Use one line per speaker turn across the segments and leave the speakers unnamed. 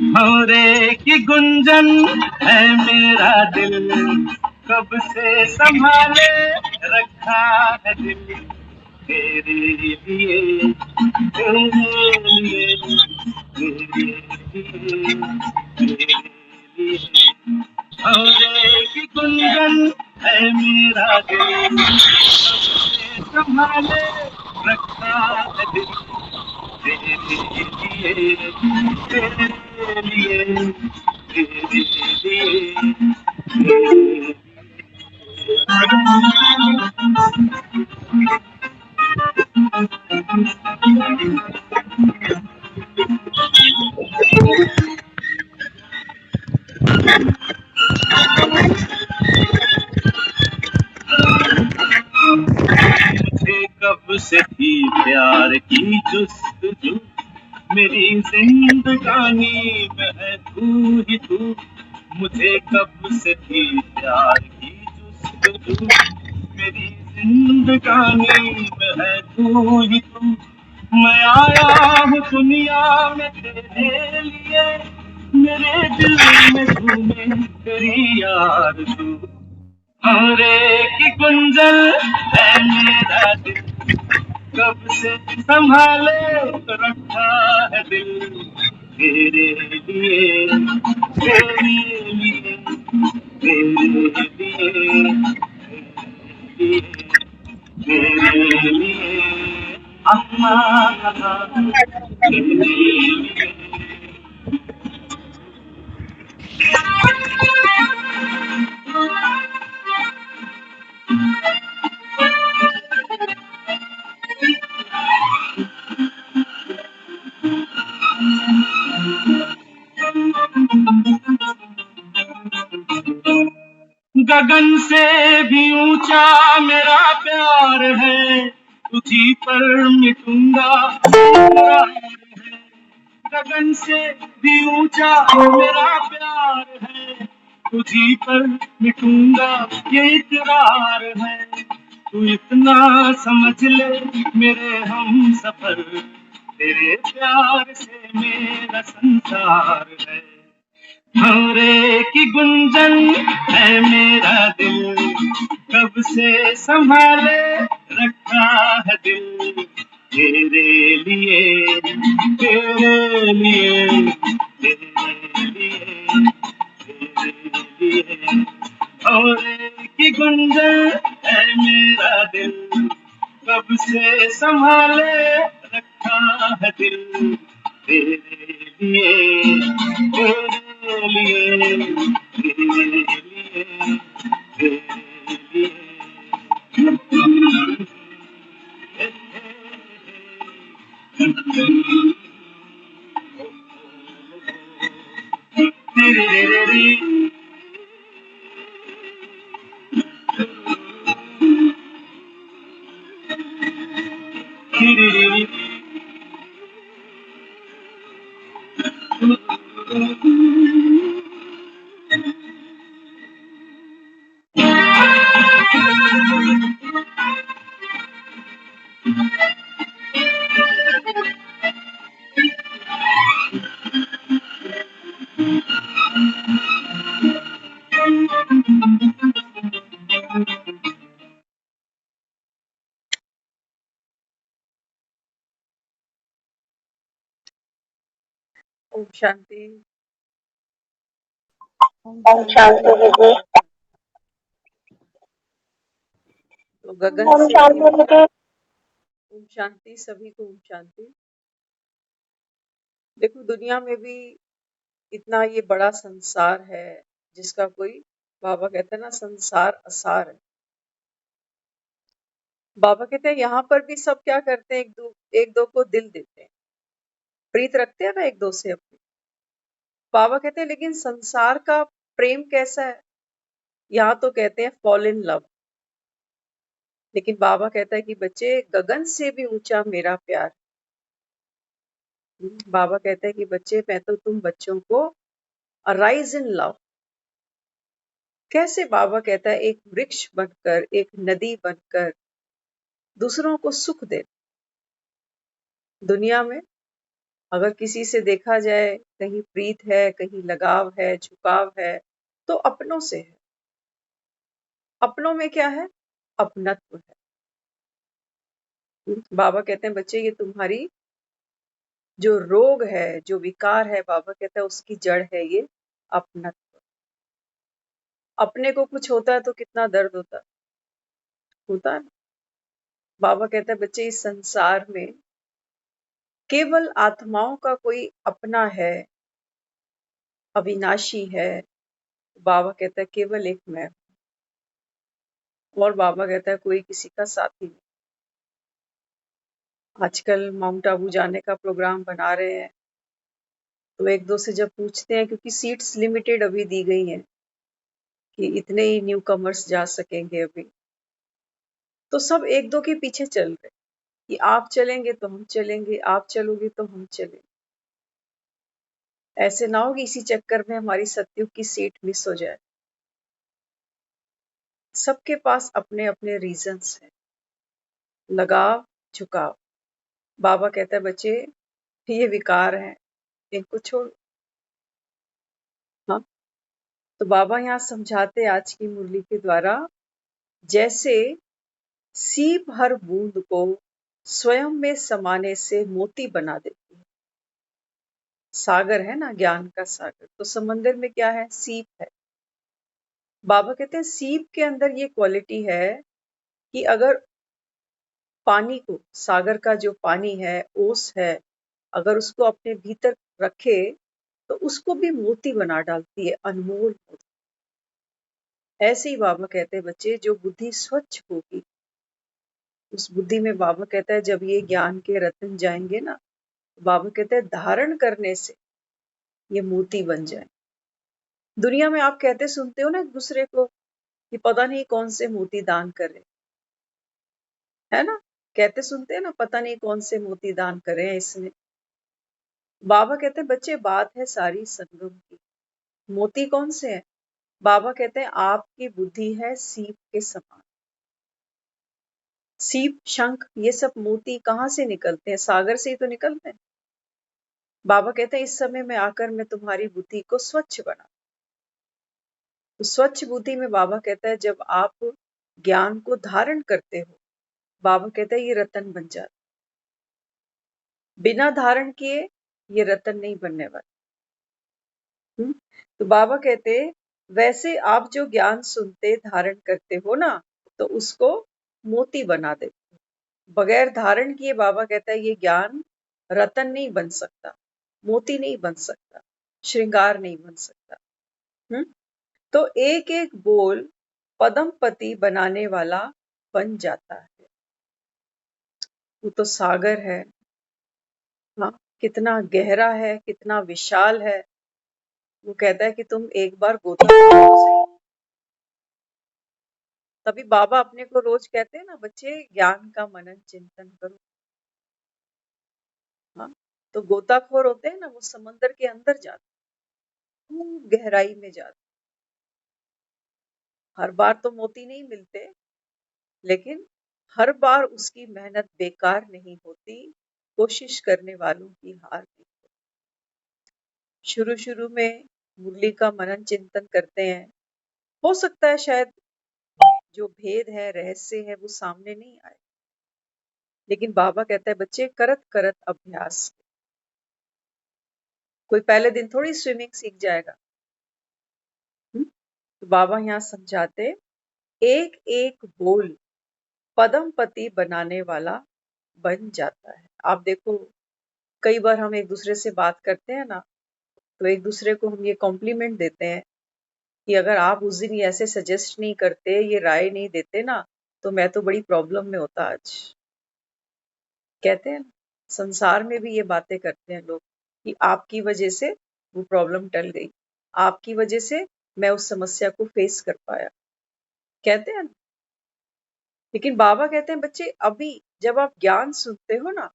भंवरे की गुंजन है मेरा दिल, कब से संभाले रखा है दिल तेरे लिए, तेरे लिए, तेरे लिए, तेरे लिए। भंवरे की गुंजन है मेरा दिल, कब से संभाले रखा है दिल तेरे लिए, तेरे लिए, तेरे लिए, तेरे मुझे कब से थी प्यार की जुस्तजू, मेरी जिंदगानी में है तू ही तू। मुझे कब से थी प्यार की जुस्तजू, मेरी जिंदगानी में है तू ही तू। मैं आया हूँ दुनिया में तेरे लिए, मेरे दिल में घूमे तेरी याद तू। भंवरे की गुंजन है मेरा दिल, कब से संभाले रखा है दिल तेरे लिए, तेरे लिए, तेरे लिए, तेरे लिए, तेरे लिए। अल्लाह तेरे लिए। गगन से भी ऊंचा मेरा प्यार है, तुझी पर मिटूंगा इकरार है। गगन से भी ऊंचा मेरा प्यार है, तुझी पर मिटूंगा ये इकरार है। तू इतना समझ ले मेरे हम सफर, तेरे प्यार से मेरा संसार है। भंवरे की गुंजन है मेरा दिल, कब से संभाले रखा है दिल तेरे लिए, तेरे लिए, तेरे लिए, तेरे लिए। भंवरे की गुंजन है मेरा दिल, कब से संभाले रखा है दिल तेरे लिए, तेरे लिए, तेरे लिए, तेरे लिए। तेरे रे रे
ओम शांति।
ओम शांति दीदी।
तो गगन
ओम
से भी
शांति दीदी।
ओम शांति, सभी को ओम शांति। देखो, दुनिया में भी इतना ये बड़ा संसार है जिसका कोई, बाबा कहते हैं ना, संसार असार है। बाबा कहते हैं यहाँ पर भी सब क्या करते हैं, एक दो को दिल देते हैं, प्रीत रखते हैं ना एक दो से अपनी। बाबा कहते हैं लेकिन संसार का प्रेम कैसा है, यहाँ तो कहते हैं फॉल इन लव। लेकिन बाबा कहता है कि बच्चे, गगन से भी ऊंचा मेरा प्यार। बाबा कहता है कि बच्चे, मैं तो तुम बच्चों को अराइज इन लव। कैसे बाबा कहता है एक वृक्ष बनकर, एक नदी बनकर दूसरों को सुख दे। दुनिया में अगर किसी से देखा जाए कहीं प्रीत है, कहीं लगाव है, झुकाव है, तो अपनों से है। अपनों में क्या है? अपनत्व है। बाबा कहते हैं बच्चे ये तुम्हारी जो रोग है, जो विकार है, बाबा कहता है उसकी जड़ है ये अपनत्व। अपने को कुछ होता है तो कितना दर्द होता है ना। बाबा कहता है बच्चे इस संसार में केवल आत्माओं का कोई अपना है, अविनाशी है। बाबा कहता है केवल एक मैं हूं। और बाबा कहता है कोई किसी का साथी नहीं। आजकल माउंट आबू जाने का प्रोग्राम बना रहे हैं, तो एक दो से जब पूछते हैं, क्योंकि सीट्स लिमिटेड अभी दी गई हैं कि इतने ही न्यू कमर्स जा सकेंगे अभी, तो सब एक दो के पीछे चल रहे कि आप चलेंगे तो हम चलेंगे, आप चलोगे तो हम चलेंगे। ऐसे ना हो कि इसी चक्कर में हमारी सतयुग की सीट मिस हो जाए। सबके पास अपने अपने रीजंस हैं, लगाव झुकाव। बाबा कहता है बच्चे ये विकार हैं, इनको छोड़। हाँ, तो बाबा यहाँ समझाते आज की मुरली के द्वारा, जैसे सीप हर बूंद को स्वयं में समाने से मोती बना देती है। सागर है ना, ज्ञान का सागर, तो समंदर में क्या है? सीप है। बाबा कहते हैं सीप के अंदर ये क्वालिटी है कि अगर पानी को, सागर का जो पानी है, ओस है, अगर उसको अपने भीतर रखे तो उसको भी मोती बना डालती है, अनमोल मोती। ऐसे ही बाबा कहते हैं बच्चे जो बुद्धि स्वच्छ होगी, उस बुद्धि में बाबा कहता है जब ये ज्ञान के रत्न जाएंगे ना, बाबा कहते हैं धारण करने से ये मोती बन जाए। दुनिया में आप कहते सुनते हो ना एक दूसरे को कि पता नहीं कौन से मोती दान करे, है ना? कहते सुनते हैं ना, पता नहीं कौन से मोती दान करे हैं इसने। बाबा कहते हैं बच्चे बात है सारी संगम की। मोती कौन से हैं? बाबा कहते हैं आपकी बुद्धि है सीप के समान। सीप, शंख, ये सब मोती कहाँ से निकलते हैं? सागर से ही तो निकलते हैं। बाबा कहते हैं इस समय में आकर मैं तुम्हारी बुद्धि को स्वच्छ बना। तो स्वच्छ बुद्धि में बाबा कहता है जब आप ज्ञान को धारण करते हो, बाबा कहता है ये रतन बन जाता। बिना धारण किए ये रतन नहीं बनने वाले। तो बाबा कहते वैसे आप जो ज्ञान सुनते धारण करते हो ना, तो उसको मोती बना देते हो। बगैर धारण किए बाबा कहता है ये ज्ञान रतन नहीं बन सकता, मोती नहीं बन सकता, श्रृंगार नहीं बन सकता। तो एक एक बोल पदमपति बनाने वाला बन जाता है। वो तो सागर है। हाँ, कितना गहरा है, कितना विशाल है। वो कहता है कि तुम एक बार गोता खाओ तो सही। तभी बाबा अपने को रोज कहते हैं ना बच्चे ज्ञान का मनन चिंतन करो। हाँ, तो गोताखोर होते हैं ना, वो समंदर के अंदर जाते, खूब गहराई में जाते। हर बार तो मोती नहीं मिलते, लेकिन हर बार उसकी मेहनत बेकार नहीं होती, कोशिश करने वालों की हार नहीं। शुरू शुरू में मुरली का मनन चिंतन करते हैं, हो सकता है शायद जो भेद है, रहस्य है, वो सामने नहीं आए, लेकिन बाबा कहता है बच्चे करत करत अभ्यास। कोई पहले दिन थोड़ी स्विमिंग सीख जाएगा। तो बाबा यहाँ समझाते एक एक बोल पदमपति बनाने वाला बन जाता है। आप देखो कई बार हम एक दूसरे से बात करते हैं ना, तो एक दूसरे को हम ये कॉम्प्लीमेंट देते हैं कि अगर आप उस दिन ये ऐसे सजेस्ट नहीं करते, ये राय नहीं देते ना, तो मैं तो बड़ी प्रॉब्लम में होता आज। कहते हैं ना, संसार में भी ये बातें करते हैं लोग कि आपकी वजह से वो प्रॉब्लम टल गई, आपकी वजह से मैं उस समस्या को फेस कर पाया, कहते हैं ना। लेकिन बाबा कहते हैं बच्चे अभी जब आप ज्ञान सुनते हो ना,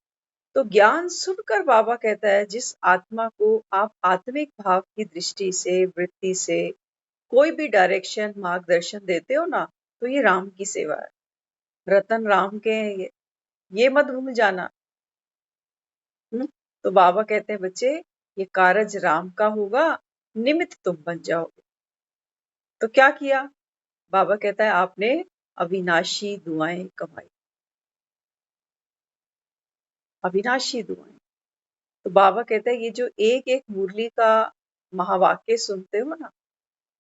तो ज्ञान सुनकर बाबा कहता है जिस आत्मा को आप आत्मिक भाव की दृष्टि से, वृत्ति से कोई भी डायरेक्शन, मार्गदर्शन देते हो ना, तो ये राम की सेवा है। रतन राम के हैं ये मत भूल जाना। तो बाबा कहते हैं बच्चे ये कारज राम का होगा, निमित्त तुम बन जाओगे। तो क्या किया? बाबा कहता है आपने अविनाशी दुआएं कमाई, अविनाशी दुआएं। तो बाबा कहते हैं ये जो एक एक मुरली का महावाक्य सुनते हो ना,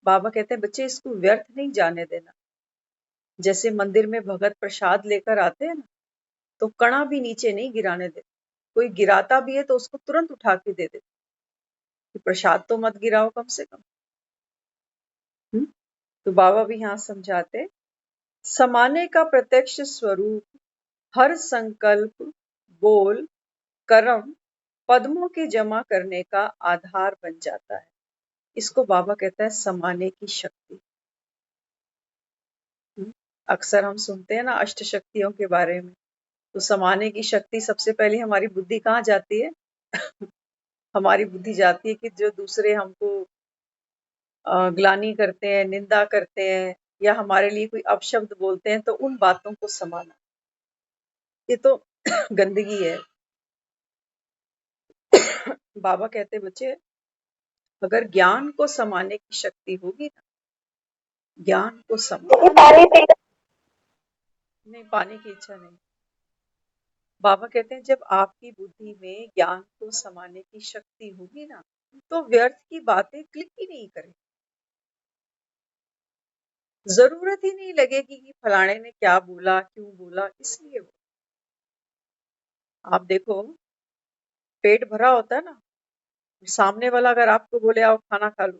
बाबा कहते हैं बच्चे इसको व्यर्थ नहीं जाने देना। जैसे मंदिर में भगत प्रसाद लेकर आते हैं ना, तो कणा भी नीचे नहीं गिराने देते। कोई गिराता भी है तो उसको तुरंत उठा के दे देते कि प्रसाद तो मत गिराओ कम से कम। तो बाबा भी यहाँ समझाते, समाने का प्रत्यक्ष स्वरूप हर संकल्प, बोल, कर्म पद्मों के जमा करने का आधार बन जाता है। इसको बाबा कहता है समाने की शक्ति। अक्सर हम सुनते हैं ना अष्ट शक्तियों के बारे में, तो समाने की शक्ति सबसे पहले हमारी बुद्धि कहाँ जाती है? हमारी बुद्धि जाती है कि जो दूसरे हमको ग्लानि करते हैं, निंदा करते हैं या हमारे लिए कोई अपशब्द बोलते हैं, तो उन बातों को समाना, ये तो गंदगी है। बाबा कहते बच्चे अगर ज्ञान को समाने की शक्ति होगी ना, ज्ञान को नहीं, पाने की इच्छा नहीं। बाबा कहते हैं जब आपकी बुद्धि में ज्ञान को समाने की शक्ति होगी ना, तो व्यर्थ की बातें क्लिक ही नहीं करें। जरूरत ही नहीं लगेगी कि फलाने ने क्या बोला, क्यों बोला, इसलिए वो। आप देखो पेट भरा होता है ना, सामने वाला अगर आपको बोले आओ खाना खा लो,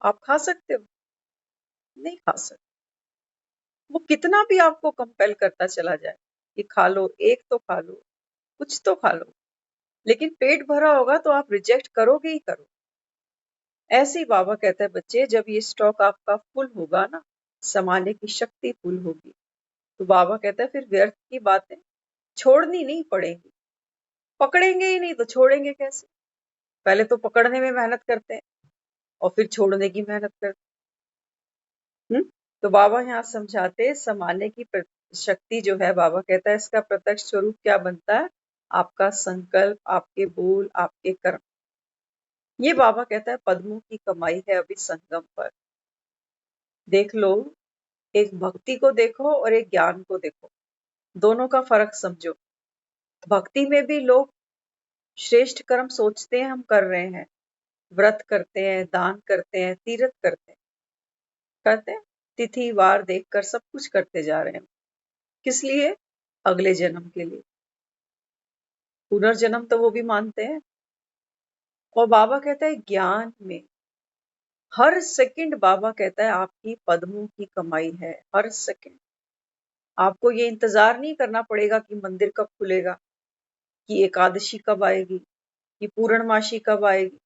आप खा सकते हो? नहीं खा सकते। वो कितना भी आपको कंपेल करता चला जाए कि खा लो, एक तो खा लो, कुछ तो खा लो, लेकिन पेट भरा होगा तो आप रिजेक्ट करोगे ही करो। ऐसे ही बाबा कहता है बच्चे जब ये स्टॉक आपका फुल होगा ना, समाने की शक्ति फुल होगी, तो बाबा कहता है फिर व्यर्थ की बातें छोड़नी नहीं पड़ेंगी। पकड़ेंगे ही नहीं तो छोड़ेंगे कैसे? पहले तो पकड़ने में मेहनत करते हैं और फिर छोड़ने की मेहनत करते हैं। तो बाबा यहाँ समझाते समाने की शक्ति जो है, बाबा कहता है इसका प्रत्यक्ष स्वरूप क्या बनता है? आपका संकल्प, आपके बोल, आपके कर्म। ये बाबा कहता है पद्मों की कमाई है अभी संगम पर। देख लो, एक भक्ति को देखो और एक ज्ञान को देखो, दोनों का फर्क समझो। भक्ति में भी लोग श्रेष्ठ कर्म सोचते हैं हम कर रहे हैं, व्रत करते हैं, दान करते हैं, तीर्थ करते हैं, तिथि वार देखकर सब कुछ करते जा रहे हैं। किस लिए? अगले जन्म के लिए। पुनर्जन्म तो वो भी मानते हैं। और बाबा कहता है ज्ञान में हर सेकंड, बाबा कहता है आपकी पद्मों की कमाई है। हर सेकंड आपको ये इंतजार नहीं करना पड़ेगा कि मंदिर कब खुलेगा, कि एकादशी कब आएगी, कि पूर्णमासी कब आएगी।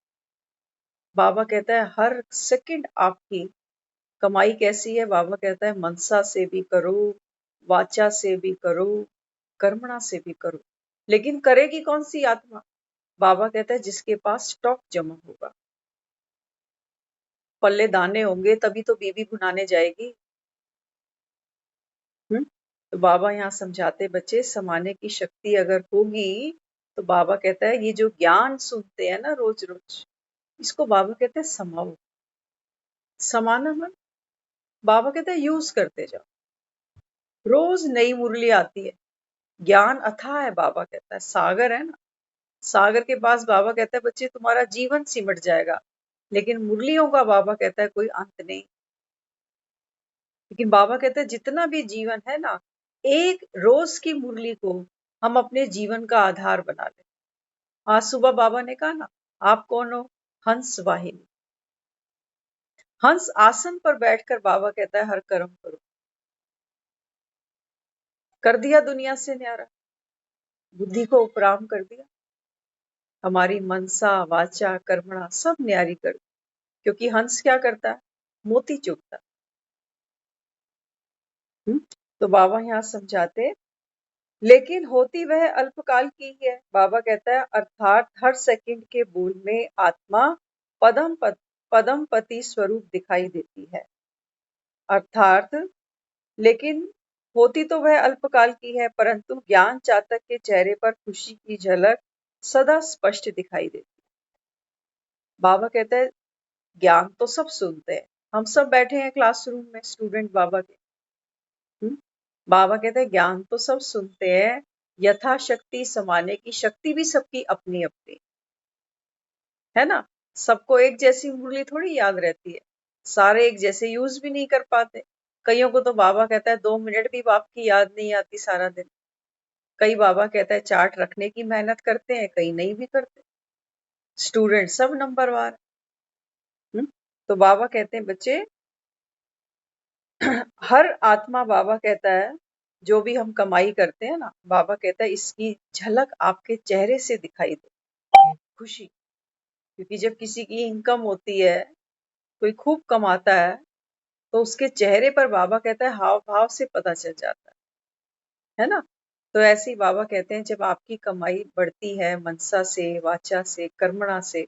बाबा कहता है हर सेकंड आपकी कमाई कैसी है? बाबा कहता है मनसा से भी करो, वाचा से भी करो, कर्मणा से भी करो। लेकिन करेगी कौन सी आत्मा? बाबा कहता है जिसके पास स्टॉक जमा होगा, पल्ले दाने होंगे, तभी तो बीबी भुनाने जाएगी। तो बाबा यहाँ समझाते बच्चे समाने की शक्ति अगर होगी, तो बाबा कहता है ये जो ज्ञान सुनते हैं ना रोज रोज, इसको बाबा कहते हैं समाओ। समाना मन, बाबा कहते हैं यूज करते जाओ। रोज नई मुरली आती है, ज्ञान अथाह है। बाबा कहता है सागर है ना, सागर के पास बाबा कहता है बच्चे तुम्हारा जीवन सिमट जाएगा, लेकिन मुरलियों का बाबा कहता है कोई अंत नहीं। लेकिन बाबा कहते हैं जितना भी जीवन है ना, एक रोज की मुरली को हम अपने जीवन का आधार बना ले। आज सुबह बाबा ने कहा ना, आप कौन हो? हंस वाहिनी। हंस आसन पर बैठकर बाबा कहता है हर कर्म करो। कर दिया दुनिया से न्यारा, बुद्धि को उपराम कर दिया, हमारी मनसा वाचा कर्मणा सब न्यारी कर दी। क्योंकि हंस क्या करता है? मोती चुगता। तो बाबा यहाँ समझाते लेकिन होती वह अल्पकाल की ही है। बाबा कहता है अर्थात हर सेकंड के बोल में आत्मा पदम पति स्वरूप दिखाई देती है। अर्थात लेकिन होती तो वह अल्पकाल की है, परंतु ज्ञान चातक के चेहरे पर खुशी की झलक सदा स्पष्ट दिखाई देती है। बाबा कहते हैं ज्ञान तो सब सुनते हैं, हम सब बैठे हैं क्लासरूम में स्टूडेंट बाबा के। बाबा कहते हैं ज्ञान तो सब सुनते हैं, यथाशक्ति समाने की शक्ति भी सबकी अपनी अपनी है ना। सबको एक जैसी मुरली थोड़ी याद रहती है, सारे एक जैसे यूज भी नहीं कर पाते। कईयों को तो बाबा कहता है 2 मिनट भी बाप की याद नहीं आती सारा दिन। कई बाबा कहता है चार्ट रखने की मेहनत करते हैं, कई नहीं भी करते। स्टूडेंट सब नंबरवार। तो बाबा कहते हैं बच्चे हर आत्मा, बाबा कहता है जो भी हम कमाई करते हैं ना, बाबा कहता है इसकी झलक आपके चेहरे से दिखाई दे, खुशी। क्योंकि जब किसी की इनकम होती है, कोई खूब कमाता है, तो उसके चेहरे पर बाबा कहता है हाव भाव से पता चल जाता है ना। तो ऐसे ही बाबा कहते हैं जब आपकी कमाई बढ़ती है मनसा से, वाचा से, कर्मणा से,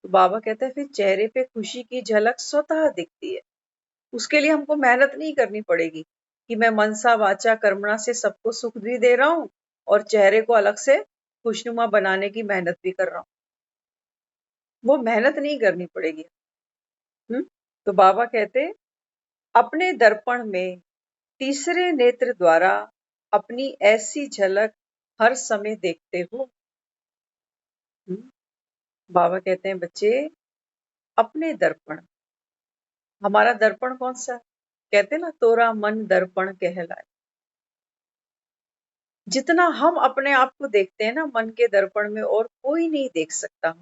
तो बाबा कहते हैं फिर चेहरे पे खुशी की झलक स्वतः दिखती है। उसके लिए हमको मेहनत नहीं करनी पड़ेगी कि मैं मनसा वाचा कर्मणा से सबको सुख भी दे रहा हूँ और चेहरे को अलग से खुशनुमा बनाने की मेहनत भी कर रहा हूँ। वो मेहनत नहीं करनी पड़ेगी। तो बाबा कहते अपने दर्पण में तीसरे नेत्र द्वारा अपनी ऐसी झलक हर समय देखते हो। बाबा कहते हैं बच्चे अपने दर्पण, हमारा दर्पण कौन सा है? कहते ना तोरा मन दर्पण कहलाए। जितना हम अपने आप को देखते हैं ना मन के दर्पण में, और कोई नहीं देख सकता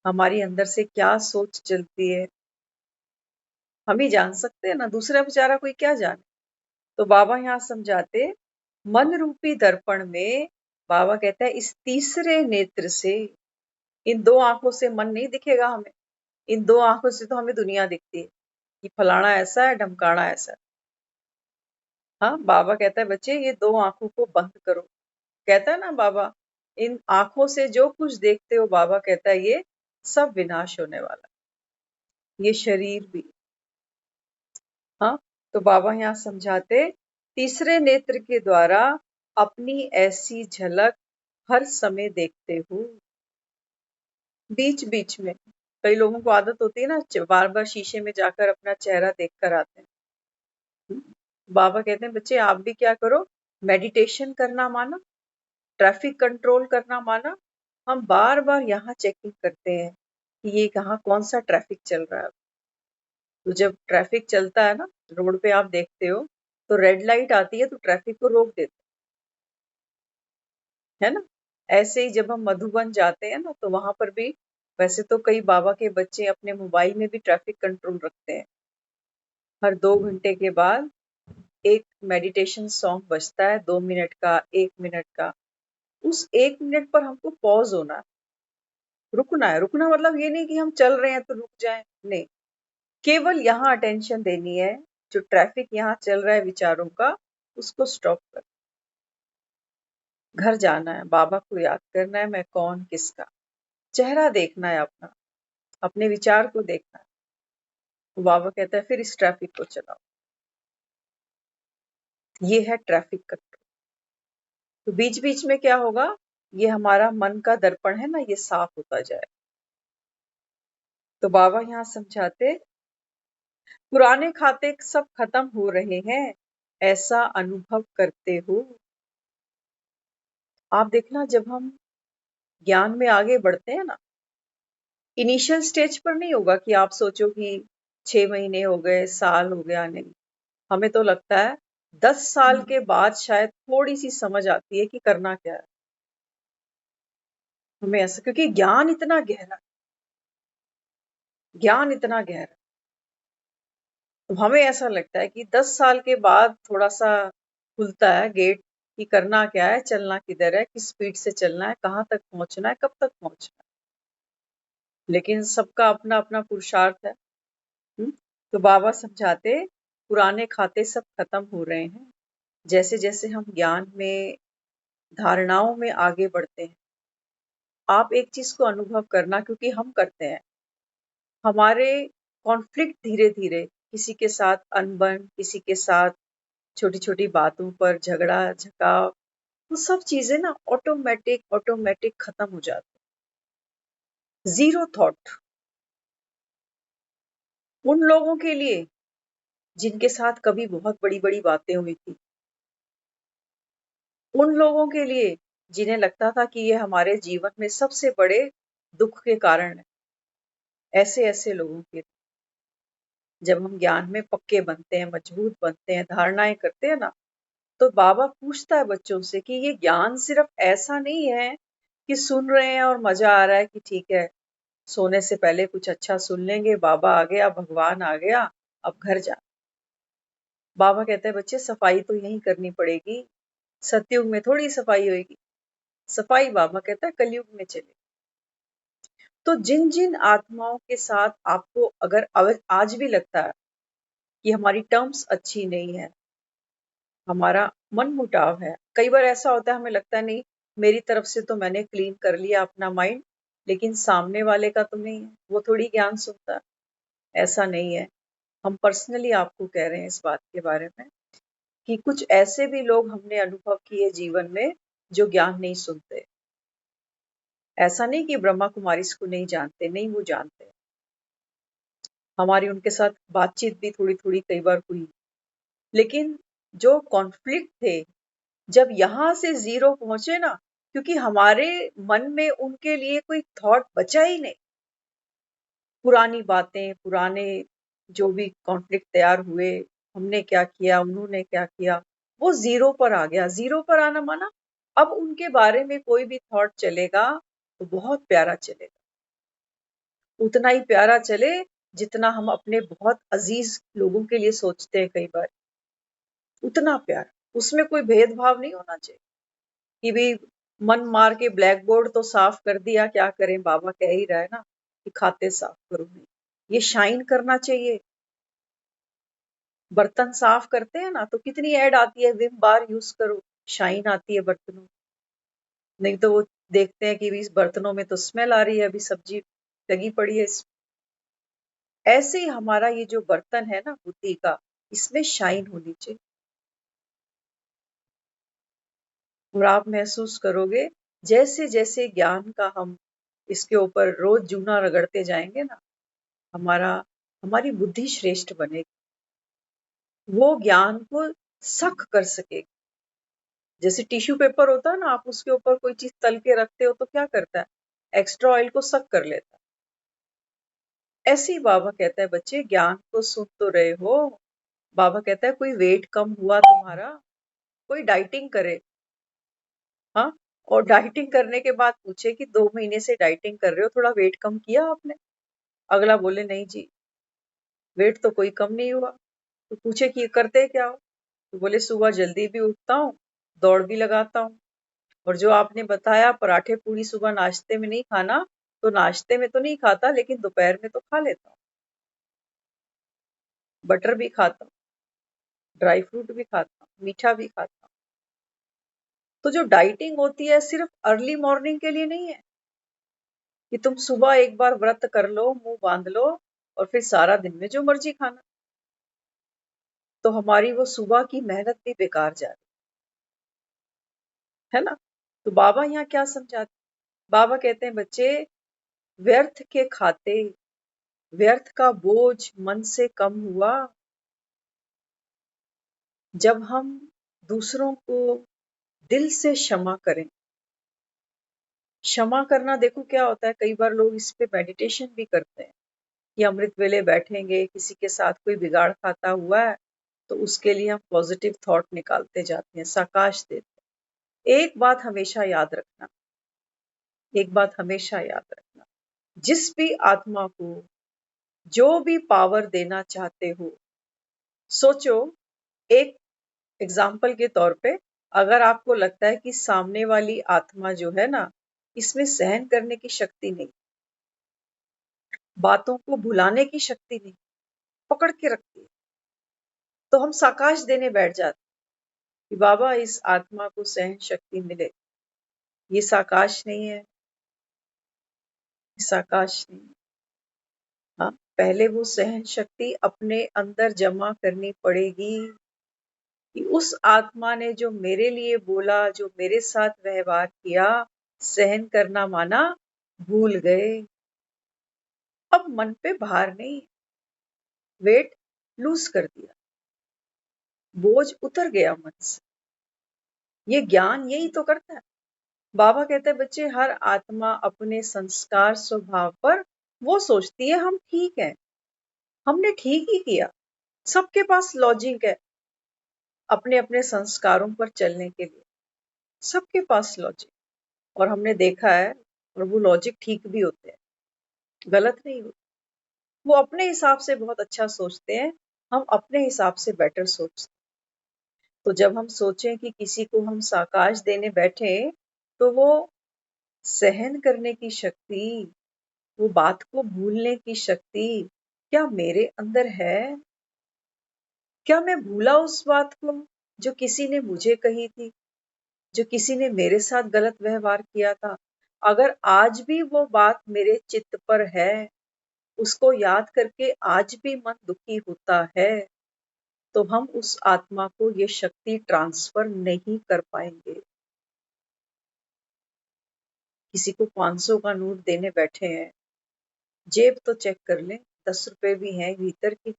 हमारी अंदर से क्या सोच चलती है, हम ही जान सकते हैं ना, दूसरा बेचारा कोई क्या जाने। तो बाबा यहाँ समझाते मन रूपी दर्पण में, बाबा कहता है इस तीसरे नेत्र से, इन दो आंखों से मन नहीं दिखेगा हमें, इन दो आंखों से तो हमें दुनिया दिखती है कि फलाना ऐसा है, ढमकाना ऐसा है। हाँ, बाबा कहता है बच्चे ये दो आंखों को बंद करो। कहता है ना बाबा इन आंखों से जो कुछ देखते हो, बाबा कहता है ये सब विनाश होने वाला, ये शरीर भी। हाँ, तो बाबा यहाँ समझाते तीसरे नेत्र के द्वारा अपनी ऐसी झलक हर समय देखते हो। बीच बीच में कई लोगों को आदत होती है ना बार बार शीशे में जाकर अपना चेहरा देख कर आते हैं। बाबा कहते हैं बच्चे आप भी क्या करो, मेडिटेशन करना माना, ट्रैफिक कंट्रोल करना माना। हम बार बार यहाँ चेकिंग करते हैं कि ये कहाँ कौन सा ट्रैफिक चल रहा है। तो जब ट्रैफिक चलता है ना रोड पे, आप देखते हो तो रेड लाइट आती है तो ट्रैफिक को रोक देते है ना। ऐसे ही जब हम मधुबन जाते हैं ना, तो वहां पर भी वैसे तो कई बाबा के बच्चे अपने मोबाइल में भी ट्रैफिक कंट्रोल रखते हैं। हर 2 घंटे के बाद एक मेडिटेशन सॉन्ग बजता है, 2 मिनट का, 1 मिनट का। उस 1 मिनट पर हमको पॉज होना है, रुकना है। रुकना मतलब ये नहीं कि हम चल रहे हैं तो रुक जाएं, नहीं, केवल यहाँ अटेंशन देनी है। जो ट्रैफिक यहाँ चल रहा है विचारों का, उसको स्टॉप कर, घर जाना है, बाबा को याद करना है, मैं कौन किसका, चेहरा देखना है अपना, अपने विचार को देखना है। तो बाबा कहता है फिर इस ट्रैफिक को चलाओ। ये है ट्रैफिक कंट्रोल। तो बीच बीच में क्या होगा, ये हमारा मन का दर्पण है ना, ये साफ होता जाए। तो बाबा यहाँ समझाते पुराने खाते सब खत्म हो रहे हैं, ऐसा अनुभव करते हो। आप देखना जब हम ज्ञान में आगे बढ़ते हैं ना, इनिशियल स्टेज पर नहीं होगा कि आप सोचो कि 6 महीने हो गए, साल हो गया, नहीं। हमें तो लगता है 10 साल के बाद शायद थोड़ी सी समझ आती है कि करना क्या है हमें, ऐसा क्योंकि ज्ञान इतना गहरा, ज्ञान इतना गहरा। तो हमें ऐसा लगता है कि 10 साल के बाद थोड़ा सा खुलता है गेट कि करना क्या है, चलना किधर है, किस स्पीड से चलना है, कहाँ तक पहुंचना है, कब तक पहुंचना है। लेकिन सबका अपना अपना पुरुषार्थ है। तो बाबा समझाते पुराने खाते सब खत्म हो रहे हैं, जैसे जैसे हम ज्ञान में, धारणाओं में आगे बढ़ते हैं, आप एक चीज को अनुभव करना, क्योंकि हम करते हैं, हमारे कॉन्फ्लिक्ट धीरे धीरे, किसी के साथ अनबन, किसी के साथ छोटी छोटी बातों पर झगड़ा झकाव, वो सब चीजें ना ऑटोमेटिक ऑटोमेटिक खत्म हो जाती। जीरो थॉट उन लोगों के लिए जिनके साथ कभी बहुत बड़ी बड़ी बातें हुई थी, उन लोगों के लिए जिन्हें लगता था कि ये हमारे जीवन में सबसे बड़े दुख के कारण है, ऐसे ऐसे लोगों के, जब हम ज्ञान में पक्के बनते हैं, मजबूत बनते हैं, धारणाएं करते हैं ना, तो बाबा पूछता है बच्चों से कि ये ज्ञान सिर्फ ऐसा नहीं है कि सुन रहे हैं और मजा आ रहा है कि ठीक है, सोने से पहले कुछ अच्छा सुन लेंगे, बाबा आ गया, भगवान आ गया, अब घर जा। बाबा कहते हैं बच्चे सफाई तो यहीं करनी पड़ेगी, सतयुग में थोड़ी सफाई होगी, सफाई बाबा कहता है कलयुग में चले। तो जिन जिन आत्माओं के साथ आपको अगर आज भी लगता है कि हमारी टर्म्स अच्छी नहीं है, हमारा मन मुटाव है, कई बार ऐसा होता है हमें लगता है नहीं, मेरी तरफ से तो मैंने क्लीन कर लिया अपना माइंड, लेकिन सामने वाले का तो नहीं है, वो थोड़ी ज्ञान सुनता है। ऐसा नहीं है, हम पर्सनली आपको कह रहे हैं इस बात के बारे में कि कुछ ऐसे भी लोग हमने अनुभव किए जीवन में जो ज्ञान नहीं सुनते। ऐसा नहीं कि ब्रह्मा कुमारी इसको नहीं जानते, नहीं, वो जानते हैं। हमारी उनके साथ बातचीत भी थोड़ी थोड़ी कई बार हुई, लेकिन जो कॉन्फ्लिक्ट थे, जब यहाँ से जीरो पहुंचे ना, क्योंकि हमारे मन में उनके लिए कोई थॉट बचा ही नहीं, पुरानी बातें, पुराने जो भी कॉन्फ्लिक्ट तैयार हुए, हमने क्या किया, उन्होंने क्या किया, वो जीरो पर आ गया। जीरो पर आना माना अब उनके बारे में कोई भी थॉट चलेगा तो बहुत प्यारा चलेगा, उतना ही प्यारा चले जितना हम अपने बहुत अजीज लोगों के लिए सोचते हैं कई बार, उतना प्यार, उसमें कोई भेदभाव नहीं होना चाहिए कि भाई मन मार के ब्लैक बोर्ड तो साफ कर दिया, क्या करें, बाबा कह ही रहा है ना कि खाते साफ करो, नहीं, ये शाइन करना चाहिए। बर्तन साफ करते हैं ना तो कितनी ऐड आती है, विम बार यूज करो, शाइन आती है बर्तनों, नहीं तो वो देखते हैं कि इस बर्तनों में तो स्मेल आ रही है, अभी सब्जी लगी पड़ी है इस। ऐसे ही हमारा ये जो बर्तन है ना बुद्धि का, इसमें शाइन होनी चाहिए। और आप महसूस करोगे जैसे जैसे ज्ञान का हम इसके ऊपर रोज जूना रगड़ते जाएंगे ना, हमारा हमारी बुद्धि श्रेष्ठ बनेगी, वो ज्ञान को सख कर सकेगी। जैसे टिश्यू पेपर होता है ना, आप उसके ऊपर कोई चीज तल के रखते हो तो क्या करता है, एक्स्ट्रा ऑयल को सक कर लेता है। ऐसे ही बाबा कहता है बच्चे ज्ञान को सुन तो रहे हो, बाबा कहता है कोई वेट कम हुआ तुम्हारा, कोई डाइटिंग करे, हाँ, और डाइटिंग करने के बाद पूछे कि 2 महीने से डाइटिंग कर रहे हो, थोड़ा वेट कम किया आपने? अगला बोले नहीं जी, वेट तो कोई कम नहीं हुआ। तो पूछे कि करते क्या हो? तो बोले सुबह जल्दी भी उठता हूँ, दौड़ भी लगाता हूँ, और जो आपने बताया पराठे पूरी सुबह नाश्ते में नहीं खाना, तो नाश्ते में तो नहीं खाता लेकिन दोपहर में तो खा लेता हूँ, बटर भी खाता हूँ, ड्राई फ्रूट भी खाता हूँ, मीठा भी खाता हूँ। तो जो डाइटिंग होती है सिर्फ अर्ली मॉर्निंग के लिए नहीं है कि तुम सुबह एक बार व्रत कर लो, मुंह बांध लो और फिर सारा दिन में जो मर्जी खाना, तो हमारी वो सुबह की मेहनत भी बेकार जा रही है ना। तो बाबा यहाँ क्या समझाते, बाबा कहते हैं बच्चे व्यर्थ के खाते, व्यर्थ का बोझ मन से कम हुआ जब हम दूसरों को दिल से क्षमा करें। क्षमा करना देखो क्या होता है, कई बार लोग इस पे मेडिटेशन भी करते हैं कि अमृत वेले बैठेंगे, किसी के साथ कोई बिगाड़ खाता हुआ है तो उसके लिए हम पॉजिटिव थॉट निकालते जाते हैं, साकाश देते हैं। एक बात हमेशा याद रखना, एक बात हमेशा याद रखना, जिस भी आत्मा को जो भी पावर देना चाहते हो, सोचो, एक एग्जाम्पल के तौर पे, अगर आपको लगता है कि सामने वाली आत्मा जो है ना, इसमें सहन करने की शक्ति नहीं, बातों को भुलाने की शक्ति नहीं, पकड़ के रखती है, तो हम साकाश देने बैठ जाते, कि बाबा इस आत्मा को सहन शक्ति मिले। ये साकाश नहीं है, साकाश नहीं। हाँ, पहले वो सहन शक्ति अपने अंदर जमा करनी पड़ेगी कि उस आत्मा ने जो मेरे लिए बोला, जो मेरे साथ व्यवहार किया, सहन करना माना भूल गए। अब मन पे भार नहीं, वेट लूज कर दिया, बोझ उतर गया मन से। ये ज्ञान यही तो करता है। बाबा कहते हैं बच्चे, हर आत्मा अपने संस्कार स्वभाव पर वो सोचती है हम ठीक है, हमने ठीक ही किया। सबके पास लॉजिक है अपने अपने संस्कारों पर चलने के लिए, सबके पास लॉजिक। और हमने देखा है, और वो लॉजिक ठीक भी होते हैं, गलत नहीं होते। वो अपने हिसाब से बहुत अच्छा सोचते हैं, हम अपने हिसाब से बेटर सोचते हैं। तो जब हम सोचें कि किसी को हम साकाश देने बैठे, तो वो सहन करने की शक्ति, वो बात को भूलने की शक्ति क्या मेरे अंदर है? क्या मैं भूला उस बात को जो किसी ने मुझे कही थी, जो किसी ने मेरे साथ गलत व्यवहार किया था? अगर आज भी वो बात मेरे चित्त पर है, उसको याद करके आज भी मन दुखी होता है, तो हम उस आत्मा को ये शक्ति ट्रांसफर नहीं कर पाएंगे। किसी को 500 का नोट देने बैठे हैं, जेब तो चेक कर लें, 10 रुपए भी हैं भीतर की।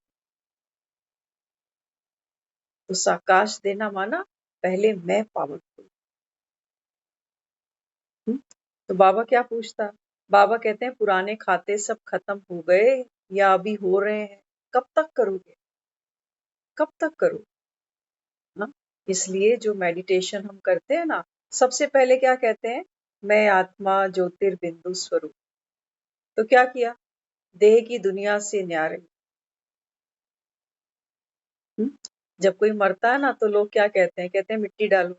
तो साकाश देना माना पहले मैं पावरफुल। तो बाबा क्या पूछता? बाबा कहते हैं पुराने खाते सब खत्म हो गए या अभी हो रहे हैं? कब तक करोगे? कब तक करो? ना? इसलिए जो मेडिटेशन हम करते हैं ना, सबसे पहले क्या कहते हैं? मैं आत्मा ज्योतिर्बिंदु स्वरूप। तो क्या किया? देह की दुनिया से न्यारे। जब कोई मरता है ना, तो लोग क्या कहते हैं? कहते हैं मिट्टी डालो।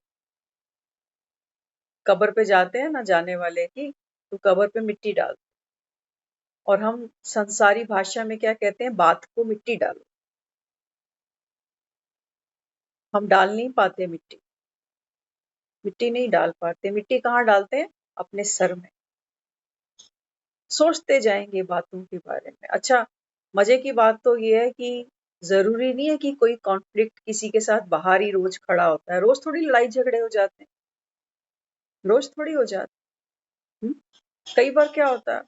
कब्र पे जाते हैं ना जाने वाले की, तो कब्र पे मिट्टी डाल। और हम संसारी भाषा में क्या कहते हैं? बात को मिट्टी डालो। हम डाल नहीं पाते मिट्टी, मिट्टी नहीं डाल पाते। मिट्टी कहाँ डालते हैं? अपने सर में। सोचते जाएंगे बातों के बारे में। अच्छा, मजे की बात तो ये है कि जरूरी नहीं है कि कोई कॉन्फ्लिक्ट किसी के साथ बाहर ही रोज खड़ा होता है। रोज थोड़ी लड़ाई झगड़े हो जाते हैं, रोज थोड़ी हो जाते हैं। कई बार क्या होता है,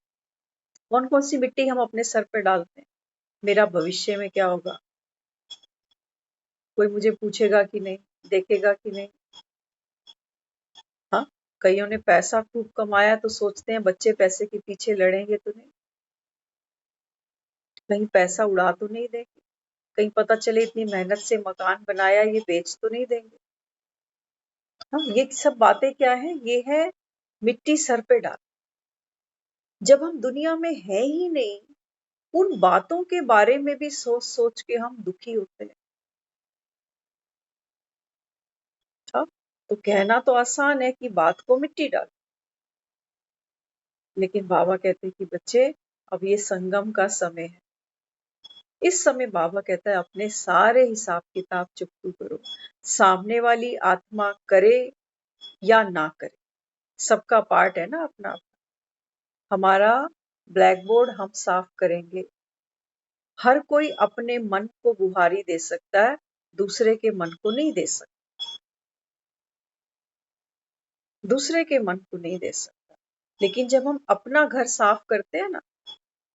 कौन कौन सी मिट्टी हम अपने सर पे डालते हैं? मेरा भविष्य में क्या होगा? कोई मुझे पूछेगा कि नहीं, देखेगा कि नहीं? हाँ, कईयों ने पैसा खूब कमाया तो सोचते हैं बच्चे पैसे के पीछे लड़ेंगे तो नहीं, कहीं पैसा उड़ा तो नहीं देंगे, कहीं पता चले इतनी मेहनत से मकान बनाया ये बेच तो नहीं देंगे। हाँ, ये सब बातें क्या है? ये है मिट्टी सर पे डाल। जब हम दुनिया में है ही नहीं, उन बातों के बारे में भी सोच सोच के हम दुखी होते हैं। हाँ, तो कहना तो आसान है कि बात को मिट्टी डाल, लेकिन बाबा कहते हैं कि बच्चे, अब ये संगम का समय है। इस समय बाबा कहता है अपने सारे हिसाब किताब चुकतू करो। सामने वाली आत्मा करे या ना करे, सबका पार्ट है ना अपना अपना। हमारा ब्लैक बोर्ड हम साफ करेंगे। हर कोई अपने मन को बुहारी दे सकता है, दूसरे के मन को नहीं दे सकता। दूसरे के मन को नहीं दे सकता। लेकिन जब हम अपना घर साफ करते हैं ना,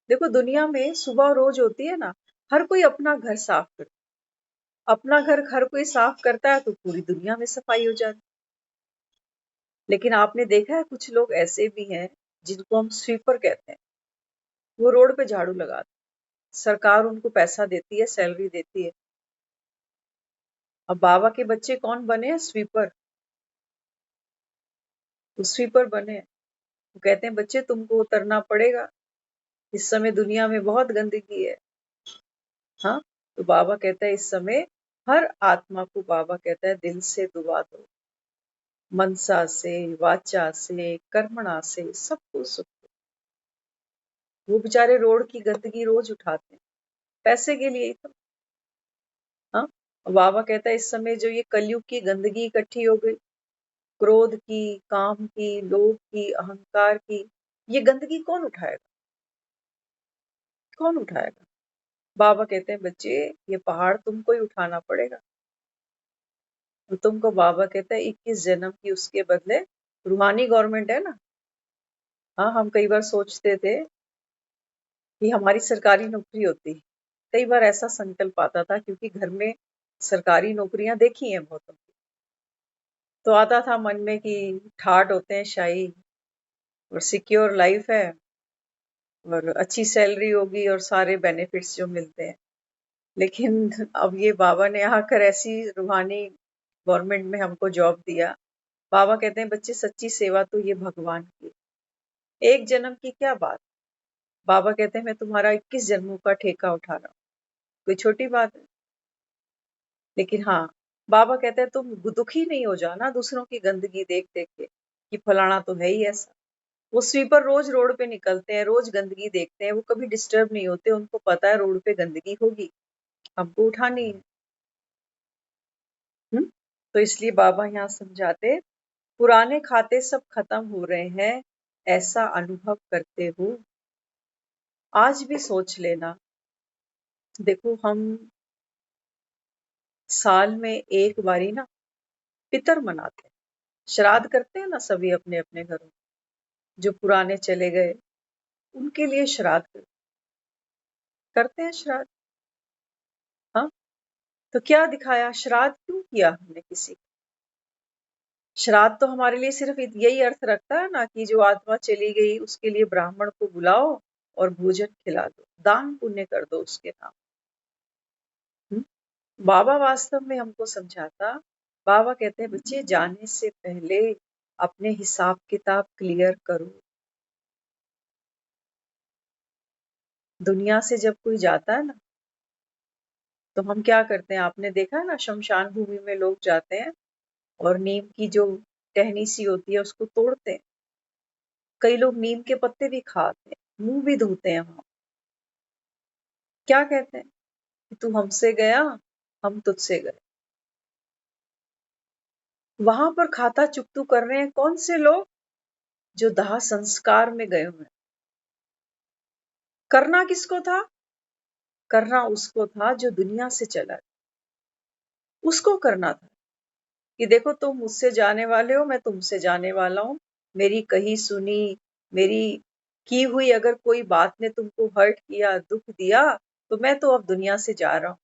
देखो दुनिया में सुबह रोज होती है ना, हर कोई अपना घर साफ करता है। अपना घर हर कोई साफ करता है तो पूरी दुनिया में सफाई हो जाती है। लेकिन आपने देखा है कुछ लोग ऐसे भी हैं जिनको हम स्वीपर कहते हैं, वो रोड पे झाड़ू लगाते हैं। सरकार उनको पैसा देती है, सैलरी देती है। अब बाबा के बच्चे कौन बने हैं? स्वीपर। तो स्वीपर बने हैं। वो कहते हैं बच्चे तुमको उतरना पड़ेगा, इस समय दुनिया में बहुत गंदगी है। हाँ, तो बाबा कहता है इस समय हर आत्मा को बाबा कहता है दिल से दुआ दो, मनसा से, वाचा से, कर्मणा से, सबको सुख दो। वो बेचारे रोड की गंदगी रोज उठाते हैं, पैसे के लिए ही तो। हाँ, बाबा कहता है इस समय जो ये कलयुग की गंदगी इकट्ठी हो गई, क्रोध की, काम की, लोभ की, अहंकार की, ये गंदगी कौन उठाएगा? कौन उठाएगा? बाबा कहते हैं बच्चे ये पहाड़ तुमको ही उठाना पड़ेगा। तो तुमको बाबा कहता है 21 जन्म की उसके बदले रूहानी गवर्नमेंट है ना। हाँ, हम कई बार सोचते थे कि हमारी सरकारी नौकरी होती। कई बार ऐसा संकल्प आता था क्योंकि घर में सरकारी नौकरियां देखी हैं बहुतों की। तो आता था मन में कि ठाट होते हैं शाही और सिक्योर लाइफ है और अच्छी सैलरी होगी और सारे बेनिफिट्स जो मिलते हैं। लेकिन अब ये बाबा ने आकर ऐसी रूहानी गवर्नमेंट में हमको जॉब दिया। बाबा कहते हैं बच्चे सच्ची सेवा तो ये भगवान की, एक जन्म की क्या बात। बाबा कहते हैं मैं तुम्हारा 21 जन्मों का ठेका उठा रहा हूँ, कोई छोटी बात है। लेकिन हाँ, बाबा कहते हैं तुम दुखी नहीं हो जाना दूसरों की गंदगी देख देख के कि फलाना तो है ही ऐसा। वो स्वीपर रोज रोड पे निकलते हैं, रोज गंदगी देखते हैं, वो कभी डिस्टर्ब नहीं होते, उनको पता है रोड पे गंदगी होगी, हमको उठानी है। तो इसलिए बाबा यहाँ समझाते पुराने खाते सब खत्म हो रहे हैं, ऐसा अनुभव करते हो। आज भी सोच लेना, देखो हम साल में एक बारी ना पितर मनाते हैं, श्राद्ध करते हैं ना सभी अपने अपने घरों में। जो पुराने चले गए उनके लिए श्राद्ध करते हैं श्राद्ध। हाँ, तो क्या दिखाया, श्राद्ध क्यों किया हमने किसी का? श्राद्ध तो हमारे लिए सिर्फ यही अर्थ रखता है ना कि जो आत्मा चली गई उसके लिए ब्राह्मण को बुलाओ और भोजन खिला दो, दान पुण्य कर दो उसके नाम। बाबा वास्तव में हमको समझाता, बाबा कहते हैं बच्चे जाने से पहले अपने हिसाब किताब क्लियर करो। दुनिया से जब कोई जाता है ना तो हम क्या करते हैं, आपने देखा है ना शमशान भूमि में लोग जाते हैं और नीम की जो टहनी सी होती है उसको तोड़ते हैं। कई लोग नीम के पत्ते भी खाते हैं, मुंह भी धोते हैं वहां। क्या कहते हैं कि तू हमसे गया, हम तुझसे गए। वहां पर खाता चुकतू कर रहे हैं कौन से लोग? जो दाह संस्कार में गए हुए हैं। करना किसको था? करना उसको था जो दुनिया से चला गया। उसको करना था कि देखो तुम मुझसे जाने वाले हो, मैं तुमसे जाने वाला हूँ। मेरी कही सुनी, मेरी की हुई अगर कोई बात ने तुमको हर्ट किया, दुख दिया, तो मैं तो अब दुनिया से जा रहा हूँ।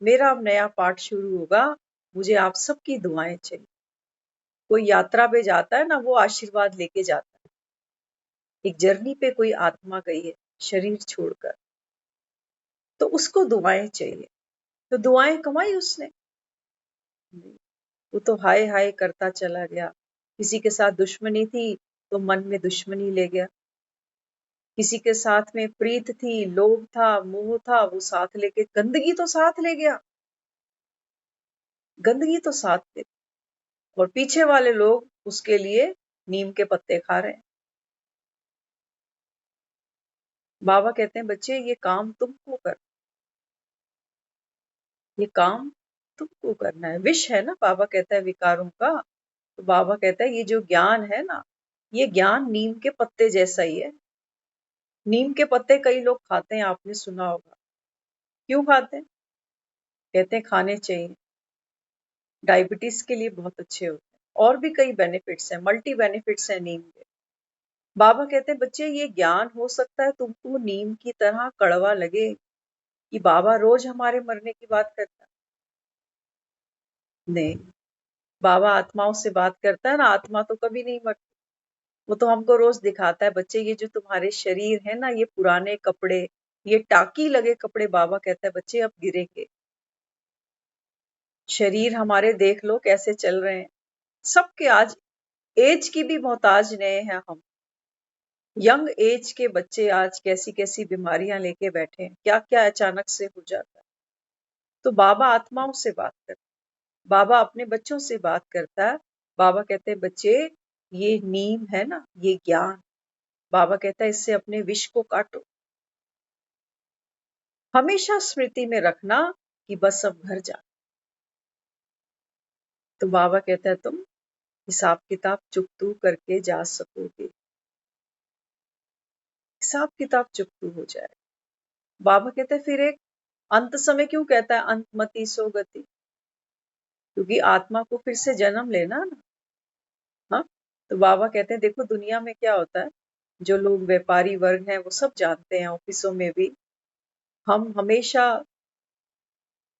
मेरा अब नया पार्ट शुरू होगा। मुझे आप सबकी दुआएं चाहिए। कोई यात्रा पे जाता है ना, वो आशीर्वाद लेके जाता है। एक जर्नी पे कोई आत्मा गई है शरीर छोड़कर, तो उसको दुआएं चाहिए। तो दुआएं कमाई उसने? वो तो हाय हाय करता चला गया। किसी के साथ दुश्मनी थी तो मन में दुश्मनी ले गया, किसी के साथ में प्रीत थी, लोभ था, मोह था, वो साथ लेके गंदगी तो साथ ले गया, गंदगी तो साथ ले। और पीछे वाले लोग उसके लिए नीम के पत्ते खा रहे हैं। बाबा कहते हैं बच्चे ये काम तुमको कर, ये काम तुमको करना है। विष है ना, बाबा कहता है विकारों का। तो बाबा कहता है ये जो ज्ञान है ना, ये ज्ञान नीम के पत्ते जैसा ही है। नीम के पत्ते कई लोग खाते हैं, आपने सुना होगा। क्यों खाते हैं? कहते हैं खाने चाहिए, डायबिटीज के लिए बहुत अच्छे होते हैं, और भी कई बेनिफिट्स हैं, मल्टी बेनिफिट्स हैं नीम के। बाबा कहते हैं बच्चे ये ज्ञान हो सकता है तुमको नीम की तरह कड़वा लगे कि बाबा रोज हमारे मरने की बात करता है। नहीं, बाबा आत्माओं से बात करता है ना, आत्मा तो कभी नहीं मरती। वो तो हमको रोज दिखाता है बच्चे ये जो तुम्हारे शरीर है ना, ये पुराने कपड़े, ये टाकी लगे कपड़े, बाबा कहता है बच्चे अब गिरेंगे। शरीर हमारे देख लो कैसे चल रहे हैं, सबके आज एज की भी मोहताज नए हैं हम। यंग एज के बच्चे आज कैसी कैसी बीमारियां लेके बैठे हैं, क्या क्या अचानक से हो जाता है। तो बाबा आत्माओं से बात करता है, बाबा अपने बच्चों से बात करता है। बाबा कहते हैं बच्चे ये नीम है ना, ये ज्ञान, बाबा कहता है इससे अपने विष को काटो। हमेशा स्मृति में रखना कि बस अब घर जा, तो बाबा कहता है तुम हिसाब किताब चुकतू करके जा सकोगे, हिसाब किताब चुकतू हो जाए। बाबा कहते हैं फिर एक अंत समय क्यों कहता है अंतमति सो गति, क्योंकि आत्मा को फिर से जन्म लेना ना। हाँ, तो बाबा कहते हैं देखो दुनिया में क्या होता है, जो लोग व्यापारी वर्ग हैं वो सब जानते हैं, ऑफिसों में भी हम हमेशा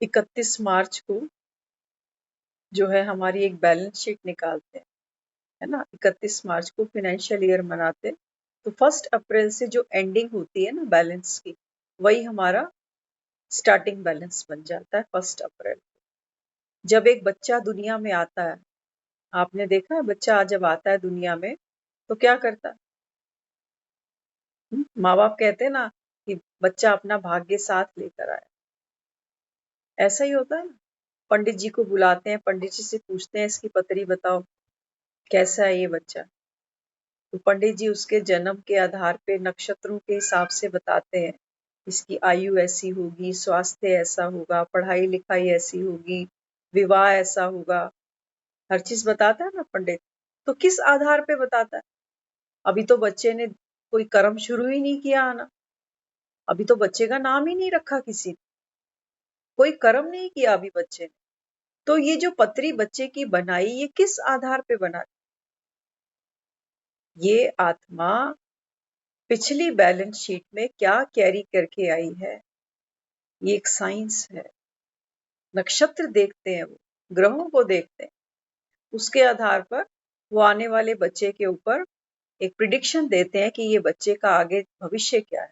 31 मार्च को जो है हमारी एक बैलेंस शीट निकालते हैं, है ना। 31 मार्च को फाइनेंशियल ईयर मनाते हैं, तो 1 अप्रैल से जो एंडिंग होती है ना बैलेंस की, वही हमारा स्टार्टिंग बैलेंस बन जाता है 1 अप्रैल। जब एक बच्चा दुनिया में आता है, आपने देखा है बच्चा जब आता है दुनिया में तो क्या करता है? माँ बाप कहते हैं ना कि बच्चा अपना भाग्य साथ लेकर आया, ऐसा ही होता है ना। पंडित जी को बुलाते हैं, पंडित जी से पूछते हैं इसकी पतरी बताओ कैसा है ये बच्चा, तो पंडित जी उसके जन्म के आधार पे नक्षत्रों के हिसाब से बताते हैं, इसकी आयु ऐसी होगी, स्वास्थ्य ऐसा होगा, पढ़ाई लिखाई ऐसी होगी, विवाह ऐसा होगा, हर चीज बताता है ना पंडित। तो किस आधार पे बताता है? अभी तो बच्चे ने कोई कर्म शुरू ही नहीं किया आना, अभी तो बच्चे का नाम ही नहीं रखा किसी ने, कोई कर्म नहीं किया अभी बच्चे ने। तो ये जो पत्री बच्चे की बनाई, ये किस आधार पे बना? ये आत्मा पिछली बैलेंस शीट में क्या कैरी करके आई है, ये एक साइंस है। नक्षत्र देखते हैं, वो ग्रहों को देखते हैं, उसके आधार पर वो आने वाले बच्चे के ऊपर एक प्रिडिक्शन देते हैं कि ये बच्चे का आगे भविष्य क्या है,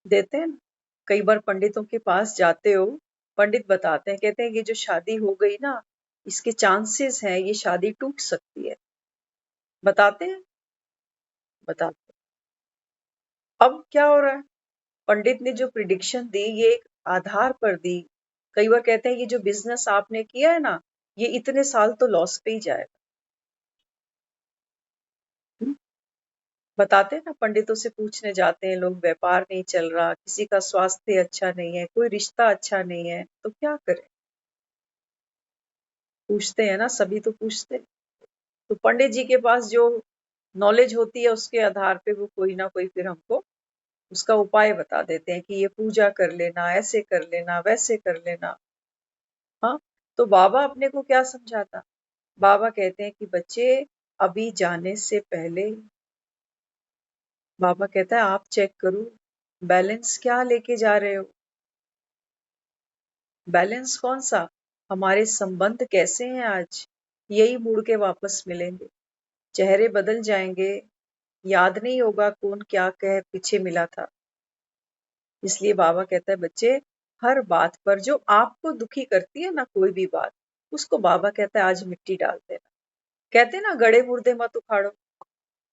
देते हैं ना। कई बार पंडितों के पास जाते हो, पंडित बताते हैं, कहते हैं ये जो शादी हो गई ना, इसके चांसेस हैं ये शादी टूट सकती है, बताते हैं, बताते हैं। अब क्या हो रहा है, पंडित ने जो प्रिडिक्शन दी ये एक आधार पर दी। कई बार कहते हैं ये जो बिजनेस आपने किया है ना, ये इतने साल तो लॉस पे ही जाएगा। बताते हैं ना, पंडितों से पूछने जाते हैं लोग, व्यापार नहीं चल रहा, किसी का स्वास्थ्य अच्छा नहीं है, कोई रिश्ता अच्छा नहीं है, तो क्या करें? पूछते हैं ना, सभी तो पूछते हैं। तो पंडित जी के पास जो नॉलेज होती है उसके आधार पे वो कोई ना कोई फिर हमको उसका उपाय बता देते हैं कि ये पूजा कर लेना, ऐसे कर लेना, वैसे कर लेना। हाँ, तो बाबा अपने को क्या समझाता? बाबा कहते हैं कि बच्चे अभी जाने से पहले, बाबा कहता है आप चेक करो बैलेंस क्या लेके जा रहे हो, बैलेंस कौन सा, हमारे संबंध कैसे हैं आज, यही मुड़ के वापस मिलेंगे। चेहरे बदल जाएंगे, याद नहीं होगा कौन क्या कह पीछे मिला था। इसलिए बाबा कहता है बच्चे हर बात पर जो आपको दुखी करती है ना, कोई भी बात, उसको बाबा कहता है आज मिट्टी डाल देना। कहते ना गड़े मुर्दे मत उखाड़ो,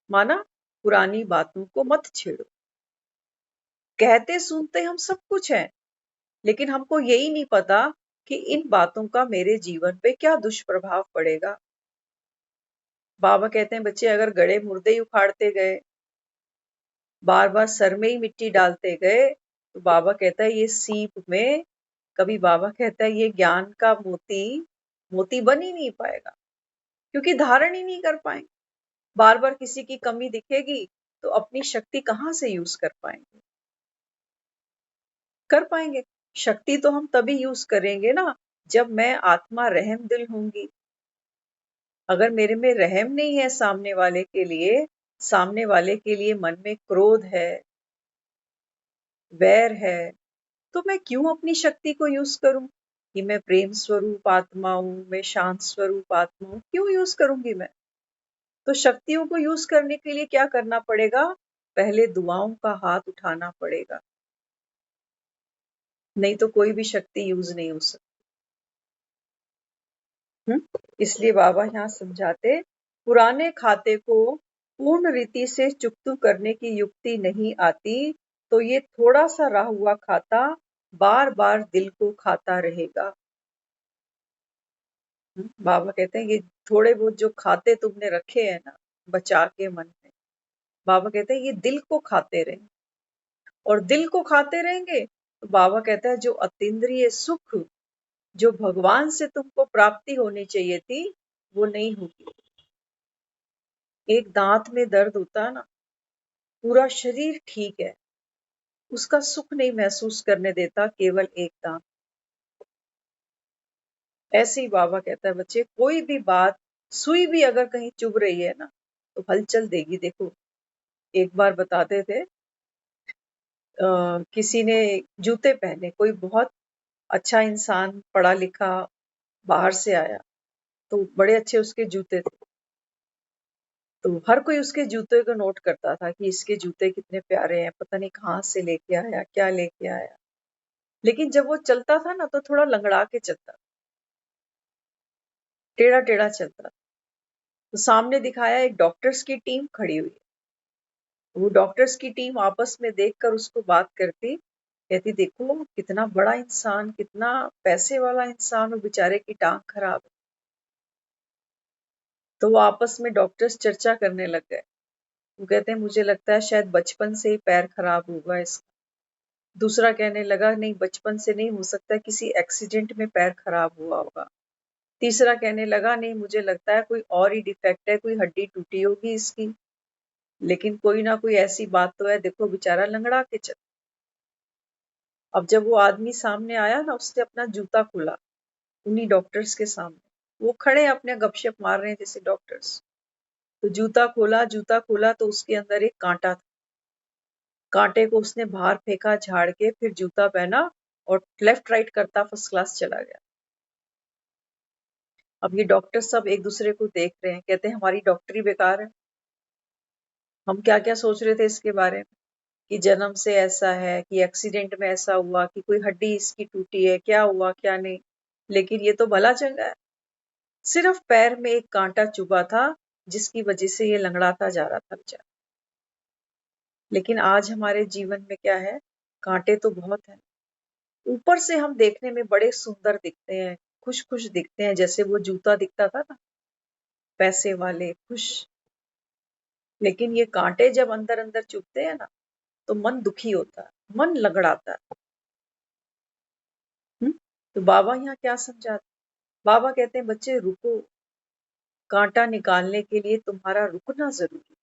माना पुरानी बातों को मत छेड़ो। कहते सुनते हम सब कुछ है, लेकिन हमको यही नहीं पता कि इन बातों का मेरे जीवन पे क्या दुष्प्रभाव पड़ेगा। बाबा कहते हैं बच्चे अगर गड़े मुर्दे ही उखाड़ते गए, बार बार सर में ही मिट्टी डालते गए, तो बाबा कहता है ये सीप में कभी, बाबा कहता है ये ज्ञान का मोती मोती बन ही नहीं पाएगा, क्योंकि धारण ही नहीं कर पाएंगे। बार बार किसी की कमी दिखेगी तो अपनी शक्ति कहाँ से यूज कर पाएंगे? कर पाएंगे। शक्ति तो हम तभी यूज करेंगे ना जब मैं आत्मा रहम दिल होंगी। अगर मेरे में रहम नहीं है सामने वाले के लिए, सामने वाले के लिए मन में क्रोध है, वैर है, तो मैं क्यों अपनी शक्ति को यूज करूं कि मैं प्रेम स्वरूप आत्मा हूं, मैं शांत स्वरूप आत्मा हूं, क्यों यूज करूंगी मैं? तो शक्तियों को यूज करने के लिए क्या करना पड़ेगा? पहले दुआओं का हाथ उठाना पड़ेगा, नहीं तो कोई भी शक्ति यूज नहीं हो सकती। इसलिए बाबा यहाँ समझाते, पुराने खाते को पूर्ण रीति से चुकतू करने की युक्ति नहीं आती, तो ये थोड़ा सा रहा हुआ खाता बार बार दिल को खाता रहेगा। बाबा कहते हैं ये थोड़े बहुत जो खाते तुमने रखे हैं ना बचा के मन में, बाबा कहते हैं ये दिल को खाते रहें, और दिल को खाते रहेंगे तो बाबा कहता है जो अतीन्द्रिय सुख जो भगवान से तुमको प्राप्ति होनी चाहिए थी वो नहीं होगी। एक दांत में दर्द होता है ना, पूरा शरीर ठीक है, उसका सुख नहीं महसूस करने देता केवल एक दांत। ऐसे ही बाबा कहता है बच्चे, कोई भी बात, सुई भी अगर कहीं चुभ रही है ना तो हलचल देगी। देखो, एक बार बताते थे, किसी ने जूते पहने, कोई बहुत अच्छा इंसान पढ़ा लिखा बाहर से आया, तो बड़े अच्छे उसके जूते थे। तो हर कोई उसके जूते को नोट करता था कि इसके जूते कितने प्यारे हैं, पता नहीं कहाँ से लेके आया, क्या लेके आया। लेकिन जब वो चलता था ना तो थोड़ा लंगड़ा के चलता, टेढ़ा टेढ़ा चलता। तो सामने दिखाया, एक डॉक्टर्स की टीम खड़ी हुई है। वो डॉक्टर्स की टीम आपस में देखकर उसको बात करती, कहती देखो कितना बड़ा इंसान, कितना पैसे वाला इंसान, वो बेचारे की टांग खराब है। तो वो आपस में डॉक्टर्स चर्चा करने लग गए। वो कहते हैं मुझे लगता है शायद बचपन से ही पैर खराब हुआ इसका। दूसरा कहने लगा नहीं, बचपन से नहीं हो सकता, किसी एक्सीडेंट में पैर खराब हुआ होगा। तीसरा कहने लगा नहीं, मुझे लगता है कोई और ही डिफेक्ट है, कोई हड्डी टूटी होगी इसकी। लेकिन कोई ना कोई ऐसी बात तो है, देखो बेचारा लंगड़ा के चल। अब जब वो आदमी सामने आया ना, उसने अपना जूता खोला उन्हीं डॉक्टर्स के सामने। वो खड़े अपने गपशप मार रहे हैं जैसे डॉक्टर्स। तो जूता खोला तो उसके अंदर एक कांटा था। कांटे को उसने बाहर फेंका झाड़ के, फिर जूता पहना और लेफ्ट राइट करता फर्स्ट क्लास चला गया। अब ये डॉक्टर सब एक दूसरे को देख रहे हैं, कहते हैं हमारी डॉक्टरी बेकार है। हम क्या क्या सोच रहे थे इसके बारे में, कि जन्म से ऐसा है, कि एक्सीडेंट में ऐसा हुआ, कि कोई हड्डी इसकी टूटी है, क्या हुआ क्या नहीं। लेकिन ये तो भला चंगा है, सिर्फ पैर में एक कांटा चुभा था जिसकी वजह से ये लंगड़ाता जा रहा था बेचारा। लेकिन आज हमारे जीवन में क्या है, कांटे तो बहुत हैं। ऊपर से हम देखने में बड़े सुंदर दिखते हैं, खुश खुश दिखते हैं, जैसे वो जूता दिखता था ना, पैसे वाले खुश। लेकिन ये कांटे जब अंदर अंदर चुभते हैं ना तो मन दुखी होता है, मन लगड़ाता है। तो बाबा यहाँ क्या समझाते, बाबा कहते हैं बच्चे रुको, कांटा निकालने के लिए तुम्हारा रुकना जरूरी।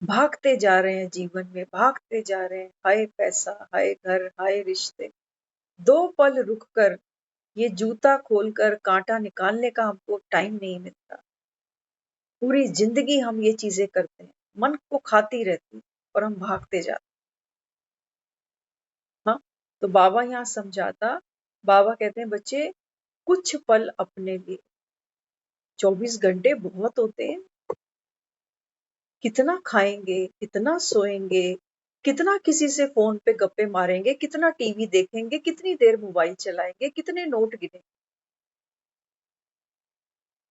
भागते जा रहे हैं जीवन में, भागते जा रहे हैं, हाय पैसा, हाय घर, हाय रिश्ते। दो पल रुक कर, ये जूता खोलकर कांटा निकालने का हमको टाइम नहीं मिलता। पूरी जिंदगी हम ये चीजें करते हैं, मन को खाती रहती और हम भागते जाते। हाँ, तो बाबा यहाँ समझाता, बाबा कहते हैं बच्चे कुछ पल अपने लिए, 24 घंटे बहुत होते हैं। कितना खाएंगे, कितना सोएंगे, कितना किसी से फोन पे गप्पे मारेंगे, कितना टीवी देखेंगे, कितनी देर मोबाइल चलाएंगे, कितने नोट गिनेंगे।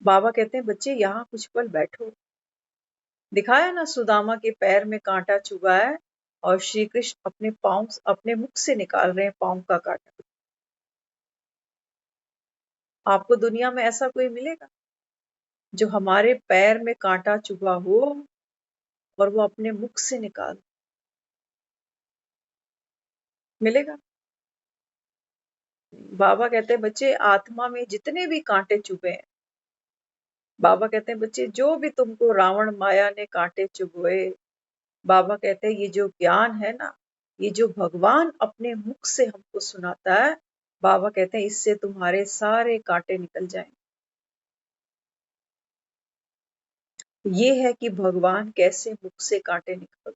बाबा कहते हैं बच्चे यहाँ कुछ पल बैठो। दिखाया ना, सुदामा के पैर में कांटा चुभा है और श्री कृष्ण अपने पांव, अपने मुख से निकाल रहे हैं पांव का कांटा। आपको दुनिया में ऐसा कोई मिलेगा जो हमारे पैर में कांटा चुभा हो और वो अपने मुख से निकाल, मिलेगा? बाबा कहते हैं बच्चे आत्मा में जितने भी कांटे चुभे हैं, बाबा कहते हैं बच्चे जो भी तुमको रावण माया ने कांटे चुभोए, बाबा कहते हैं ये जो ज्ञान है ना, ये जो भगवान अपने मुख से हमको सुनाता है, बाबा कहते हैं इससे तुम्हारे सारे कांटे निकल जाएंगे। ये है कि भगवान कैसे मुख से कांटे निकल।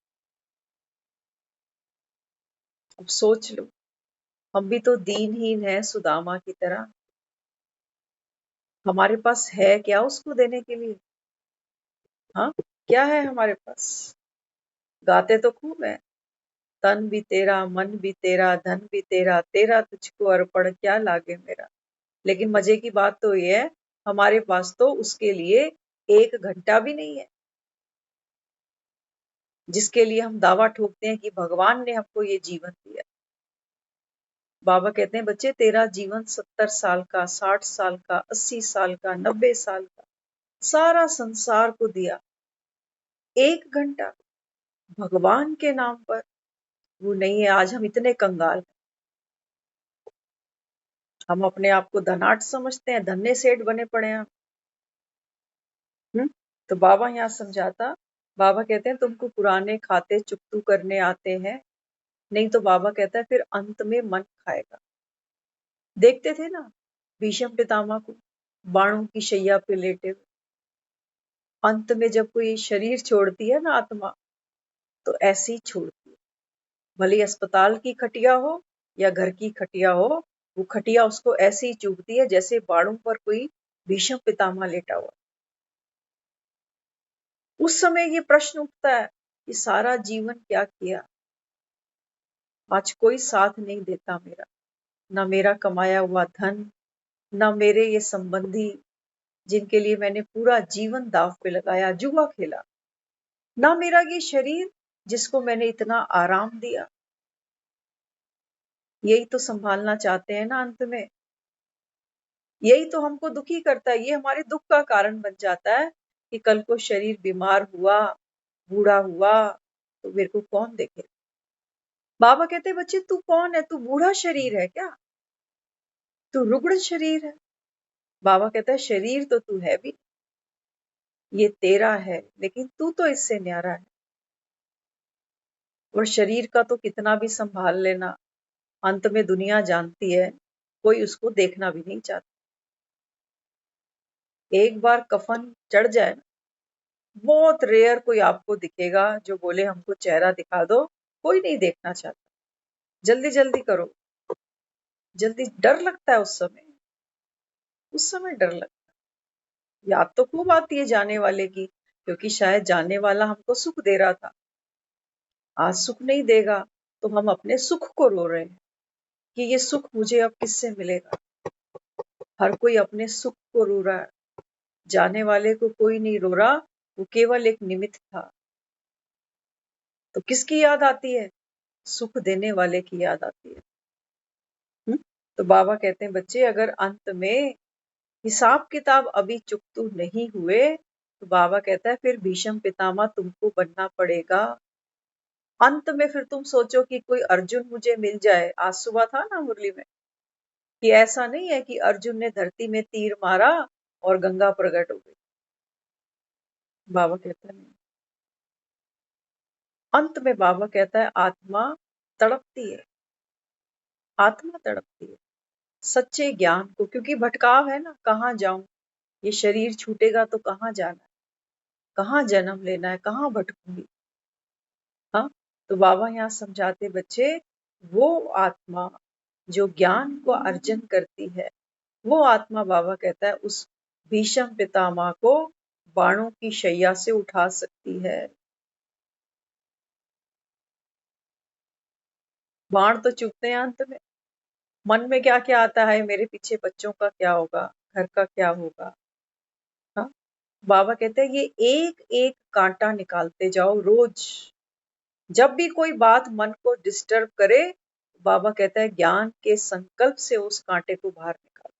अब सोच लो, हम भी तो दीनहीन है सुदामा की तरह। हमारे पास है क्या उसको देने के लिए? हाँ, क्या है हमारे पास? गाते तो खूब है, तन भी तेरा, मन भी तेरा, धन भी तेरा, तेरा तुझको अर्पण क्या लागे मेरा। लेकिन मजे की बात तो ये है, हमारे पास तो उसके लिए 1 घंटा भी नहीं है, जिसके लिए हम दावा ठोकते हैं कि भगवान ने हमको ये जीवन दिया। बाबा कहते हैं बच्चे तेरा जीवन 70 साल का, 60 साल का, 80 साल का, 90 साल का, सारा संसार को दिया। 1 घंटा भगवान के नाम पर वो नहीं है। आज हम इतने कंगाल हैं। हम अपने आप को धनाढ़ समझते हैं, धन्य सेठ बने पड़े हैं। तो बाबा यहाँ समझाता, बाबा कहते हैं तुमको पुराने खाते चुकतू करने आते हैं, नहीं तो बाबा कहता है फिर अंत में मन खाएगा। देखते थे ना भीष्म पितामह को बाणों की शैया पे लेटे हुए, अंत में जब कोई शरीर छोड़ती है ना आत्मा, तो ऐसे ही छोड़ती है, भले अस्पताल की खटिया हो या घर की खटिया हो, वो खटिया उसको ऐसे ही चुभती है जैसे बाणों पर कोई भीष्म पितामह लेटा हुआ। उस समय ये प्रश्न उठता है कि सारा जीवन क्या किया, आज कोई साथ नहीं देता मेरा, ना मेरा कमाया हुआ धन, ना मेरे ये संबंधी जिनके लिए मैंने पूरा जीवन दांव पे लगाया, जुआ खेला, ना मेरा ये शरीर जिसको मैंने इतना आराम दिया। यही तो संभालना चाहते हैं ना अंत में, यही तो हमको दुखी करता है, ये हमारे दुख का कारण बन जाता है कि कल को शरीर बीमार हुआ, बूढ़ा हुआ, तो मेरे को कौन देखे। बाबा कहते बच्चे तू कौन है, तू बूढ़ा शरीर है क्या, तू रुग्ण शरीर है। बाबा कहता है शरीर तो तू है भी, ये तेरा है, लेकिन तू तो इससे न्यारा है। और शरीर का तो कितना भी संभाल लेना, अंत में दुनिया जानती है कोई उसको देखना भी नहीं चाहता। एक बार कफन चढ़ जाए, बहुत रेयर कोई आपको दिखेगा जो बोले हमको चेहरा दिखा दो, कोई नहीं देखना चाहता। जल्दी जल्दी करो, जल्दी। डर लगता है उस समय, उस समय डर लगता है। याद तो खूब आती है जाने वाले की, क्योंकि शायद जाने वाला हमको सुख दे रहा था, आज सुख नहीं देगा, तो हम अपने सुख को रो रहे हैं कि ये सुख मुझे अब किससे मिलेगा। हर कोई अपने सुख को रो रहा है, जाने वाले को कोई नहीं रो रहा, वो केवल एक निमित्त था। तो किसकी याद आती है, सुख देने वाले की याद आती है। तो बाबा कहते हैं बच्चे अगर अंत में हिसाब किताब अभी चुकतू नहीं हुए, तो बाबा कहता है फिर भीष्म पितामह तुमको बनना पड़ेगा। अंत में फिर तुम सोचो कि कोई अर्जुन मुझे मिल जाए, आज सुबह था ना मुरली में कि ऐसा नहीं है कि अर्जुन ने धरती में तीर मारा और गंगा प्रकट हो गई। बाबा कहता है अंत में, बाबा कहता है आत्मा तड़पती है, आत्मा तड़पती है सच्चे ज्ञान को, क्योंकि भटकाव है ना, कहाँ जाऊं, ये शरीर छूटेगा तो कहाँ जाना है, कहाँ जन्म लेना है, कहाँ भटकूंगी। हाँ, तो बाबा यहाँ समझाते बच्चे, वो आत्मा जो ज्ञान को अर्जन करती है, वो आत्मा बाबा कहता है उस भीष्म पितामह को बाणों की शैया से उठा सकती है। बाण तो चुभते हैं अंत में, मन में क्या क्या आता है, मेरे पीछे बच्चों का क्या होगा, घर का क्या होगा। हाँ, बाबा कहते हैं ये एक एक कांटा निकालते जाओ रोज, जब भी कोई बात मन को डिस्टर्ब करे, बाबा कहता है ज्ञान के संकल्प से उस कांटे को बाहर निकाल।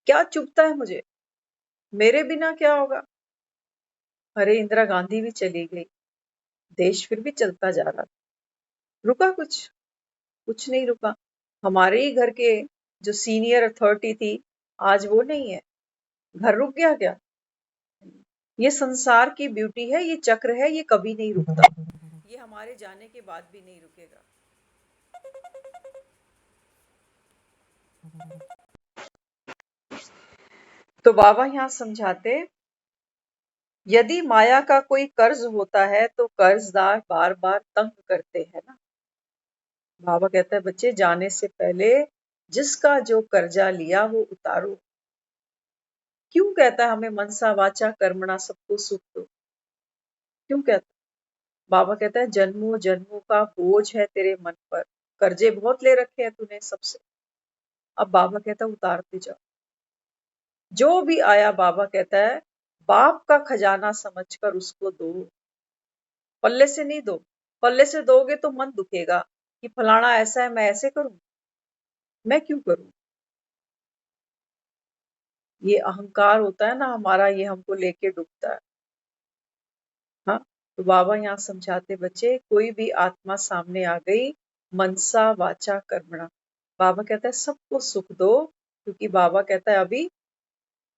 क्या चुभता है मुझे, मेरे बिना क्या होगा। अरे इंदिरा गांधी भी चली गई, देश फिर भी चलता जा रहा था, रुका कुछ नहीं रुका। हमारे ही घर के जो सीनियर अथॉरिटी थी, आज वो नहीं है, घर रुक गया क्या। ये संसार की ब्यूटी है, ये चक्र है, ये कभी नहीं रुकता, ये हमारे जाने के बाद भी नहीं रुकेगा। तो बाबा यहाँ समझाते, यदि माया का कोई कर्ज होता है तो कर्जदार बार बार तंग करते हैं ना। बाबा कहता है बच्चे जाने से पहले जिसका जो कर्जा लिया वो उतारो। क्यों कहता है हमें मनसा वाचा कर्मणा सबको सुख दो, क्यों कहता है। बाबा कहता है जन्मों जन्मों का बोझ है तेरे मन पर, कर्जे बहुत ले रखे हैं तूने सबसे, अब बाबा कहता है उतारते जाओ। जो भी आया बाबा कहता है बाप का खजाना समझकर उसको दो, पल्ले से नहीं दो। पल्ले से दोगे तो मन दुखेगा कि फलाना ऐसा है, मैं ऐसे करूं, मैं क्यों करूं। ये अहंकार होता है ना हमारा, ये हमको लेके डूबता है। हाँ, तो बाबा यहाँ समझाते बच्चे कोई भी आत्मा सामने आ गई, मनसा वाचा कर्मणा, बाबा कहता है सबको सुख दो, क्योंकि बाबा कहता है अभी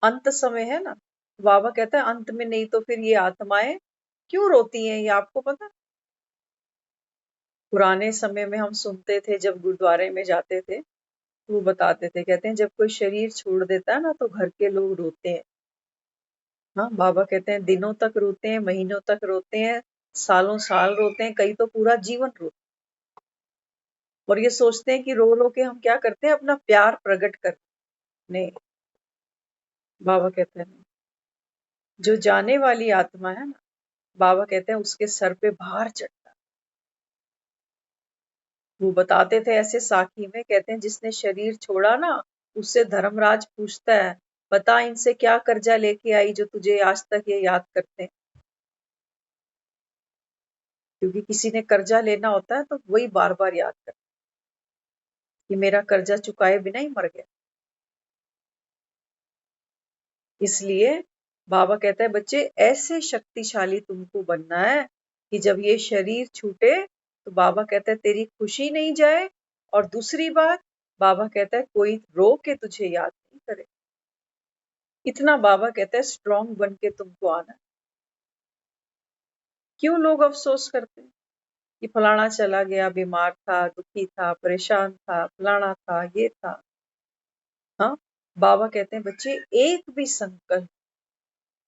अंत समय है ना। बाबा कहता है अंत में नहीं तो फिर ये आत्माएं क्यों रोती हैं, ये आपको पता है? पुराने समय में हम सुनते थे, जब गुरुद्वारे में जाते थे तो वो बताते थे, कहते हैं जब कोई शरीर छोड़ देता है ना तो घर के लोग रोते हैं। हाँ, बाबा कहते हैं दिनों तक रोते हैं, महीनों तक रोते हैं, सालों साल रोते हैं, कई तो पूरा जीवन रोते हैं। और ये सोचते हैं कि रो रो के हम क्या करते हैं, अपना प्यार प्रकट करते हैं। नहीं, बाबा कहते हैं जो जाने वाली आत्मा है ना, बाबा कहते हैं उसके सर पे भार चढ़ता है। वो बताते थे ऐसे साखी में, कहते हैं जिसने शरीर छोड़ा ना, उससे धर्मराज पूछता है, बता इनसे क्या कर्जा लेके आई जो तुझे आज तक ये याद करते हैं। क्योंकि किसी ने कर्जा लेना होता है तो वही बार बार याद करता है कि मेरा कर्जा चुकाए बिना ही मर गया। इसलिए बाबा कहता है बच्चे ऐसे शक्तिशाली तुमको बनना है कि जब ये शरीर छूटे तो बाबा कहता है तेरी खुशी नहीं जाए, और दूसरी बात बाबा कहता है कोई रो के तुझे याद नहीं करे। इतना बाबा कहता है स्ट्रांग बन के तुमको आना है। क्यों लोग अफसोस करते हैं कि फलाना चला गया, बीमार था, दुखी था, परेशान था, फलाना था, ये था। हाँ, बाबा कहते हैं बच्चे एक भी संकल्प,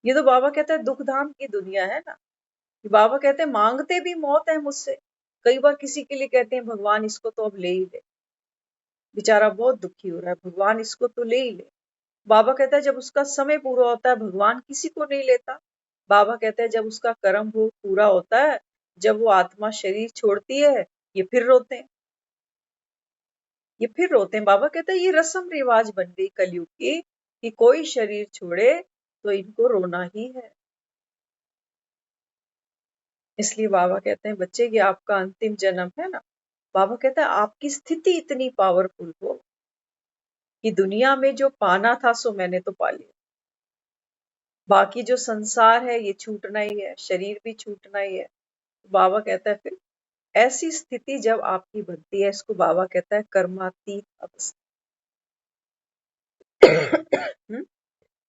ये तो बाबा कहता है दुख धाम की दुनिया है ना, कि बाबा कहते हैं मांगते भी मौत है मुझसे। कई बार किसी के लिए कहते हैं भगवान इसको तो अब ले ही ले, बेचारा बहुत दुखी हो रहा है, भगवान इसको तो ले ही ले। बाबा कहता है जब उसका समय पूरा होता है भगवान किसी को नहीं लेता। बाबा कहता है जब उसका कर्म भोग पूरा होता है, जब वो आत्मा शरीर छोड़ती है, ये फिर रोते हैं, ये फिर रोते हैं। बाबा कहता है ये रस्म रिवाज बन गई कलयुग की कि कोई शरीर छोड़े तो इनको रोना ही है। इसलिए बाबा कहते हैं बच्चे ये आपका अंतिम जन्म है ना, बाबा कहता है आपकी स्थिति इतनी पावरफुल हो कि दुनिया में जो पाना था सो मैंने तो पा लिया, बाकी जो संसार है ये छूटना ही है, शरीर भी छूटना ही है। बाबा कहता है फिर ऐसी स्थिति जब आपकी बनती है, इसको बाबा कहता है कर्मातीत अवस्था।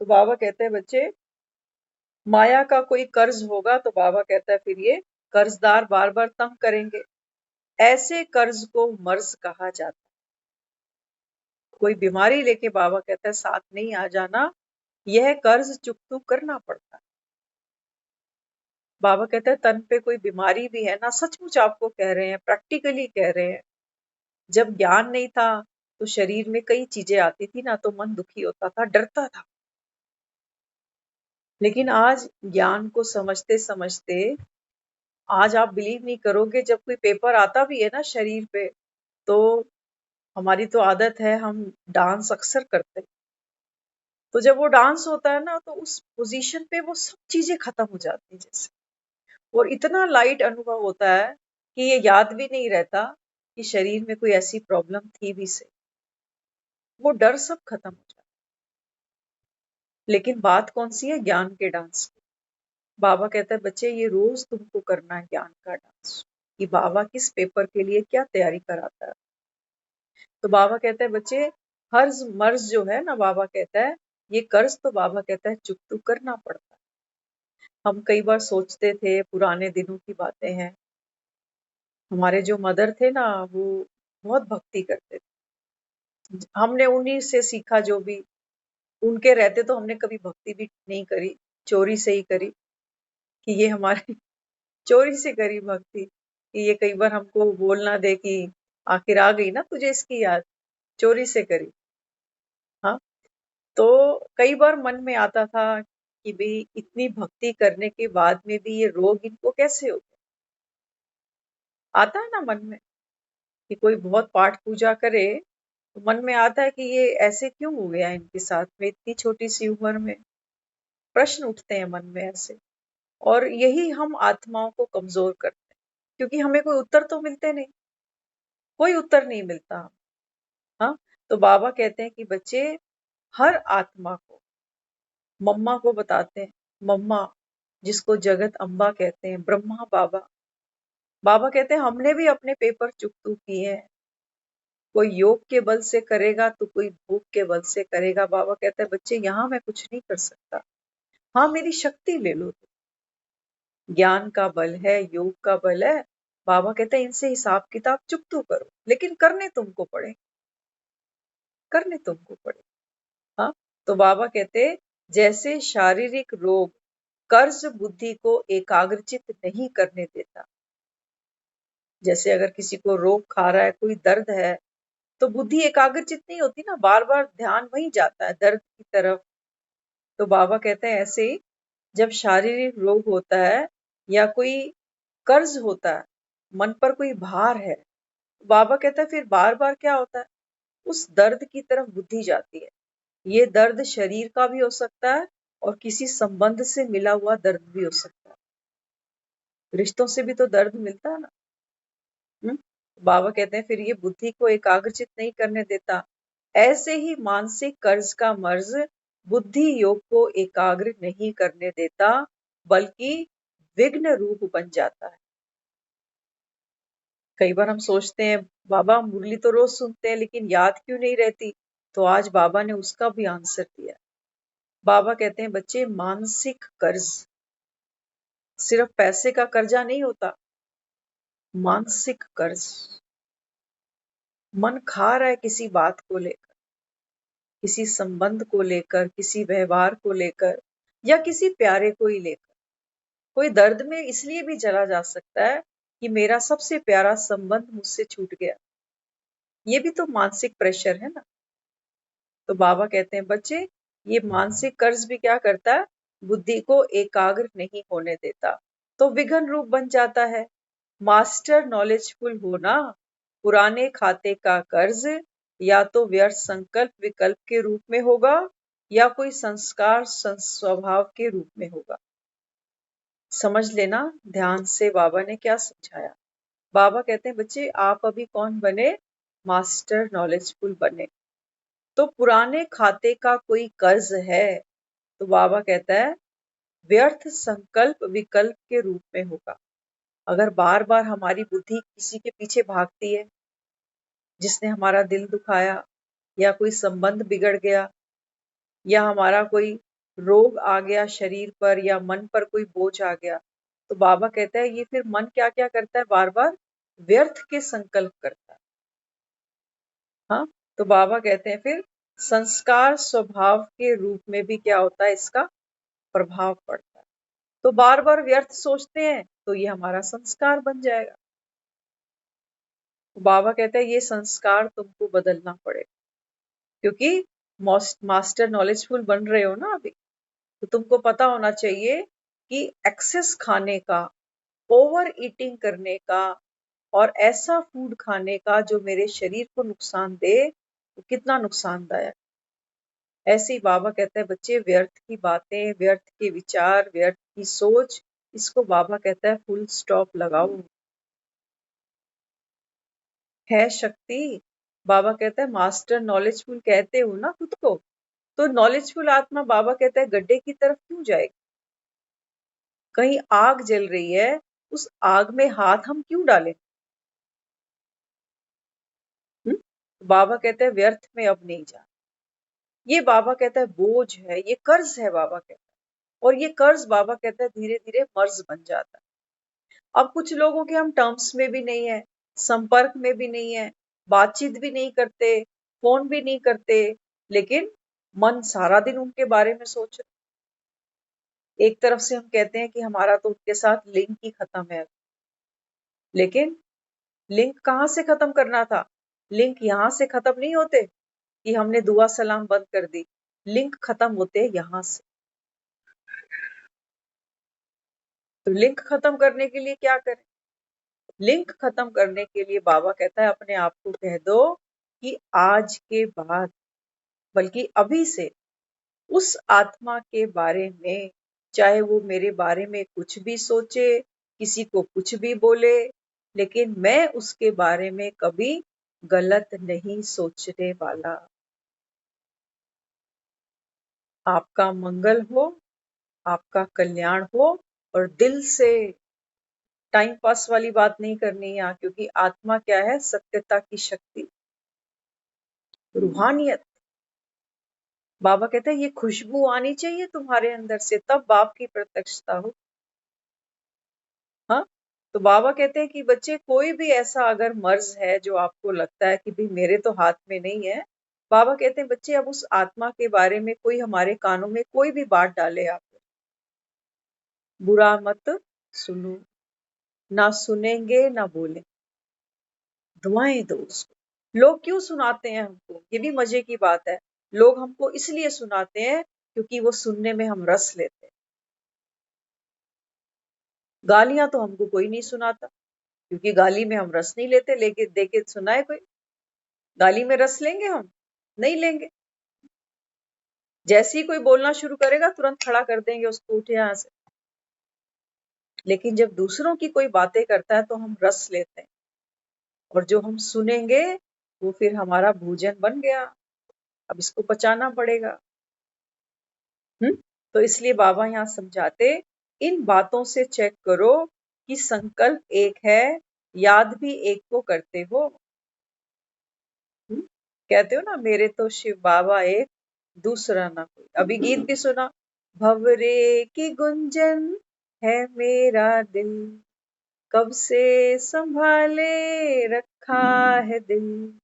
तो बाबा कहते हैं बच्चे माया का कोई कर्ज होगा तो बाबा कहता है फिर ये कर्जदार बार बार तंग करेंगे, ऐसे कर्ज को मर्ज कहा जाता है। कोई बीमारी लेके बाबा कहता है साथ नहीं आ जाना, यह कर्ज चुकतू करना पड़ता है। बाबा कहता है तन पे कोई बीमारी भी है ना, सचमुच आपको कह रहे हैं, प्रैक्टिकली कह रहे हैं। जब ज्ञान नहीं था तो शरीर में कई चीजें आती थी ना, तो मन दुखी होता था, डरता था। लेकिन आज ज्ञान को समझते समझते, आज आप बिलीव नहीं करोगे, जब कोई पेपर आता भी है ना शरीर पे, तो हमारी तो आदत है हम डांस अक्सर करते हैं। तो जब वो डांस होता है ना तो उस पोजीशन पे वो सब चीजें खत्म हो जाती हैं जैसे, और इतना लाइट अनुभव होता है कि ये याद भी नहीं रहता कि शरीर में कोई ऐसी प्रॉब्लम थी भी से, वो डर सब खत्म हो जाता है। लेकिन बात कौन सी है, ज्ञान के डांस की। बाबा कहता है बच्चे ये रोज तुमको करना है ज्ञान का डांस, कि बाबा किस पेपर के लिए क्या तैयारी कराता है। तो बाबा कहता है बच्चे हर्ज मर्ज जो है ना, बाबा कहता है ये कर्ज तो बाबा कहता है चुकतू करना पड़ता है। हम कई बार सोचते थे, पुराने दिनों की बातें हैं, हमारे जो मदर थे ना वो बहुत भक्ति करते थे, हमने उन्हीं से सीखा जो भी, उनके रहते तो हमने कभी भक्ति भी नहीं करी, चोरी से ही करी, कि ये हमारे चोरी से करी भक्ति, कि ये कई बार हमको बोलना दे कि आखिर आ गई ना तुझे इसकी याद, चोरी से करी। हाँ, तो कई बार मन में आता था कि भाई इतनी भक्ति करने के बाद में भी ये रोग इनको कैसे हो गया। आता है ना मन में कि कोई बहुत पाठ पूजा करे तो मन में आता है कि ये ऐसे क्यों हो गया इनके साथ में, इतनी छोटी सी उम्र में। प्रश्न उठते हैं मन में ऐसे, और यही हम आत्माओं को कमजोर करते हैं, क्योंकि हमें कोई उत्तर तो मिलते नहीं, कोई उत्तर नहीं मिलता। हाँ, तो बाबा कहते हैं कि बच्चे हर आत्मा को, मम्मा को बताते हैं, मम्मा जिसको जगत अम्बा कहते हैं, ब्रह्मा बाबा, बाबा कहते हैं हमने भी अपने पेपर चुकतू किए हैं, कोई योग के बल से करेगा तो कोई भूख के बल से करेगा। बाबा कहता है बच्चे यहाँ मैं कुछ नहीं कर सकता, हाँ मेरी शक्ति ले लो। ज्ञान का बल है, योग का बल है। बाबा कहते हैं इनसे हिसाब किताब चुप तो करो, लेकिन करने तुमको पड़े, करने तुमको पड़े। हाँ, तो बाबा कहते जैसे शारीरिक रोग कर्ज बुद्धि को एकाग्रचित नहीं करने देता, जैसे अगर किसी को रोग खा रहा है, कोई दर्द है, तो बुद्धि एकाग्रचित नहीं होती ना, बार बार ध्यान वहीं जाता है दर्द की तरफ। तो बाबा कहते हैं ऐसे ही जब शारीरिक रोग होता है या कोई कर्ज होता है, मन पर कोई भार है, बाबा कहता है फिर बार बार क्या होता है, उस दर्द की तरफ बुद्धि जाती है। ये दर्द शरीर का भी हो सकता है और किसी संबंध से मिला हुआ दर्द भी हो सकता है। रिश्तों से भी तो दर्द मिलता है ना। बाबा कहते हैं फिर ये बुद्धि को एकाग्रचित नहीं करने देता। ऐसे ही मानसिक कर्ज का मर्ज बुद्धि योग को एकाग्र नहीं करने देता, बल्कि विघ्न रूप बन जाता है। कई बार हम सोचते हैं बाबा मुरली तो रोज सुनते हैं लेकिन याद क्यों नहीं रहती, तो आज बाबा ने उसका भी आंसर दिया। बाबा कहते हैं बच्चे मानसिक कर्ज सिर्फ पैसे का कर्जा नहीं होता, मानसिक कर्ज। मन खा रहा है किसी बात को लेकर, किसी संबंध को लेकर, किसी व्यवहार को लेकर या किसी प्यारे को ही लेकर। कोई दर्द में इसलिए भी चला जा सकता है कि मेरा सबसे प्यारा संबंध मुझसे छूट गया। ये भी तो मानसिक प्रेशर है ना। तो बाबा कहते हैं बच्चे ये मानसिक कर्ज भी क्या करता है, बुद्धि को एकाग्र नहीं होने देता, तो विघन रूप बन जाता है। मास्टर नॉलेजफुल होना पुराने खाते का कर्ज या तो व्यर्थ संकल्प विकल्प के रूप में होगा या कोई संस्कार स्वभाव के रूप में होगा। समझ लेना ध्यान से बाबा ने क्या समझाया। बाबा कहते हैं बच्चे आप अभी कौन बने, मास्टर नॉलेजफुल बने। तो पुराने खाते का कोई कर्ज है तो बाबा कहता है व्यर्थ संकल्प विकल्प के रूप में होगा। अगर बार बार हमारी बुद्धि किसी के पीछे भागती है, जिसने हमारा दिल दुखाया या कोई संबंध बिगड़ गया या हमारा कोई रोग आ गया शरीर पर या मन पर कोई बोझ आ गया, तो बाबा कहता है ये फिर मन क्या क्या करता है, बार बार व्यर्थ के संकल्प करता है। हाँ, तो बाबा कहते हैं फिर संस्कार स्वभाव के रूप में भी क्या होता है, इसका प्रभाव पड़ता है। तो बार बार व्यर्थ सोचते हैं तो ये हमारा संस्कार बन जाएगा। बाबा कहते हैं ये संस्कार तुमको बदलना पड़ेगा, क्योंकि मास्टर नॉलेजफुल बन रहे हो ना अभी, तो तुमको पता होना चाहिए कि एक्सेस खाने का, ओवर ईटिंग करने का और ऐसा फूड खाने का जो मेरे शरीर को नुकसान दे, वो कितना नुकसानदायक। ऐसे ही बाबा कहते हैं बच्चे व्यर्थ की बातें, व्यर्थ के विचार, व्यर्थ की सोच, इसको बाबा कहता है फुल स्टॉप लगाओ। है शक्ति, बाबा कहता है मास्टर नॉलेजफुल कहते हो ना खुद को, तो नॉलेजफुल आत्मा बाबा कहता है गड्ढे की तरफ क्यों जाएगी। कहीं आग जल रही है, उस आग में हाथ हम क्यों डालें। बाबा कहते हैं व्यर्थ में अब नहीं जा। ये बाबा कहता है बोझ है, ये कर्ज है बाबा कहता है, और ये कर्ज बाबा कहता है धीरे धीरे मर्ज बन जाता है। अब कुछ लोगों के हम टर्म्स में भी नहीं है, संपर्क में भी नहीं है, बातचीत भी नहीं करते, फोन भी नहीं करते, लेकिन मन सारा दिन उनके बारे में सोच रहे। एक तरफ से हम कहते हैं कि हमारा तो उनके साथ लिंक ही खत्म है, लेकिन लिंक कहाँ से खत्म करना था। लिंक यहाँ से खत्म नहीं होते कि हमने दुआ सलाम बंद कर दी, लिंक खत्म होते हैं यहाँ से। तो लिंक खत्म करने के लिए क्या करें, लिंक खत्म करने के लिए बाबा कहता है अपने आप को कह दो कि आज के बाद, बल्कि अभी से उस आत्मा के बारे में, चाहे वो मेरे बारे में कुछ भी सोचे, किसी को कुछ भी बोले, लेकिन मैं उसके बारे में कभी गलत नहीं सोचने वाला। आपका मंगल हो, आपका कल्याण हो, और दिल से टाइम पास वाली बात नहीं करनी यहाँ, क्योंकि आत्मा क्या है, सत्यता की शक्ति। रूहानियत। बाबा कहते हैं ये खुशबू आनी चाहिए तुम्हारे अंदर से, तब बाप की प्रत्यक्षता हो। हाँ, तो बाबा कहते हैं कि बच्चे कोई भी ऐसा अगर मर्ज है जो आपको लगता है कि भाई मेरे तो हाथ में नहीं है, बाबा कहते हैं बच्चे अब उस आत्मा के बारे में कोई हमारे कानों में कोई भी बात डाले, आप बुरा मत सुनो, ना सुनेंगे ना बोलें, दुआएं दो उसको। लोग क्यों सुनाते हैं हमको, ये भी मजे की बात है। लोग हमको इसलिए सुनाते हैं क्योंकि वो सुनने में हम रस लेते हैं। गालियां तो हमको कोई नहीं सुनाता, क्योंकि गाली में हम रस नहीं लेते। लेके देके सुनाए कोई, गाली में रस लेंगे हम? नहीं लेंगे। जैसे ही कोई बोलना शुरू करेगा तुरंत खड़ा कर देंगे उसको, उठे यहाँ से। लेकिन जब दूसरों की कोई बातें करता है तो हम रस लेते हैं, और जो हम सुनेंगे वो फिर हमारा भोजन बन गया। अब इसको पचाना पड़ेगा। तो इसलिए बाबा यहाँ समझाते, इन बातों से चेक करो कि संकल्प एक है, याद भी एक को करते हो। कहते हो ना, मेरे तो शिव बाबा एक, दूसरा ना कोई। अभी गीत भी सुना, भवरे की गुंजन है मेरा दिल, कब से संभाले रखा है दिल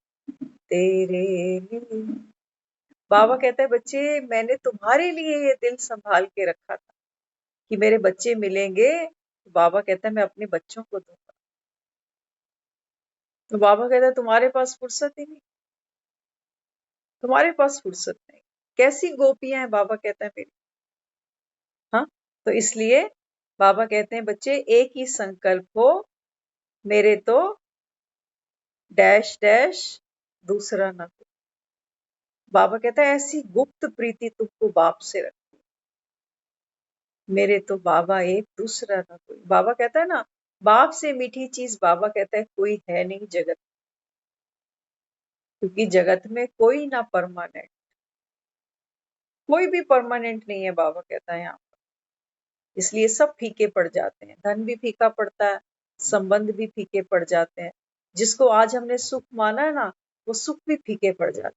तेरे लिए। बाबा कहता है बच्चे मैंने तुम्हारे लिए ये दिल संभाल के रखा था कि मेरे बच्चे मिलेंगे। तो बाबा कहता है मैं अपने बच्चों को दूंगा। तो बाबा कहता है तुम्हारे पास फुर्सत ही नहीं, तुम्हारे पास फुर्सत नहीं। कैसी गोपियां हैं, बाबा कहता है मेरी। हाँ, तो इसलिए बाबा कहते हैं बच्चे एक ही संकल्प हो, मेरे तो डैश डैश, दूसरा ना कोई। बाबा कहता है ऐसी गुप्त प्रीति तुमको बाप से रख, मेरे तो बाबा एक, दूसरा ना कोई। बाबा कहता है ना, बाप से मीठी चीज बाबा कहता है कोई है नहीं जगत, क्योंकि जगत में कोई ना परमानेंट, कोई भी परमानेंट नहीं है। बाबा कहता है यहाँ, इसलिए सब फीके पड़ जाते हैं। धन भी फीका पड़ता है, संबंध भी फीके पड़ जाते हैं। जिसको आज हमने सुख माना है ना, वो सुख भी फीके पड़ जाते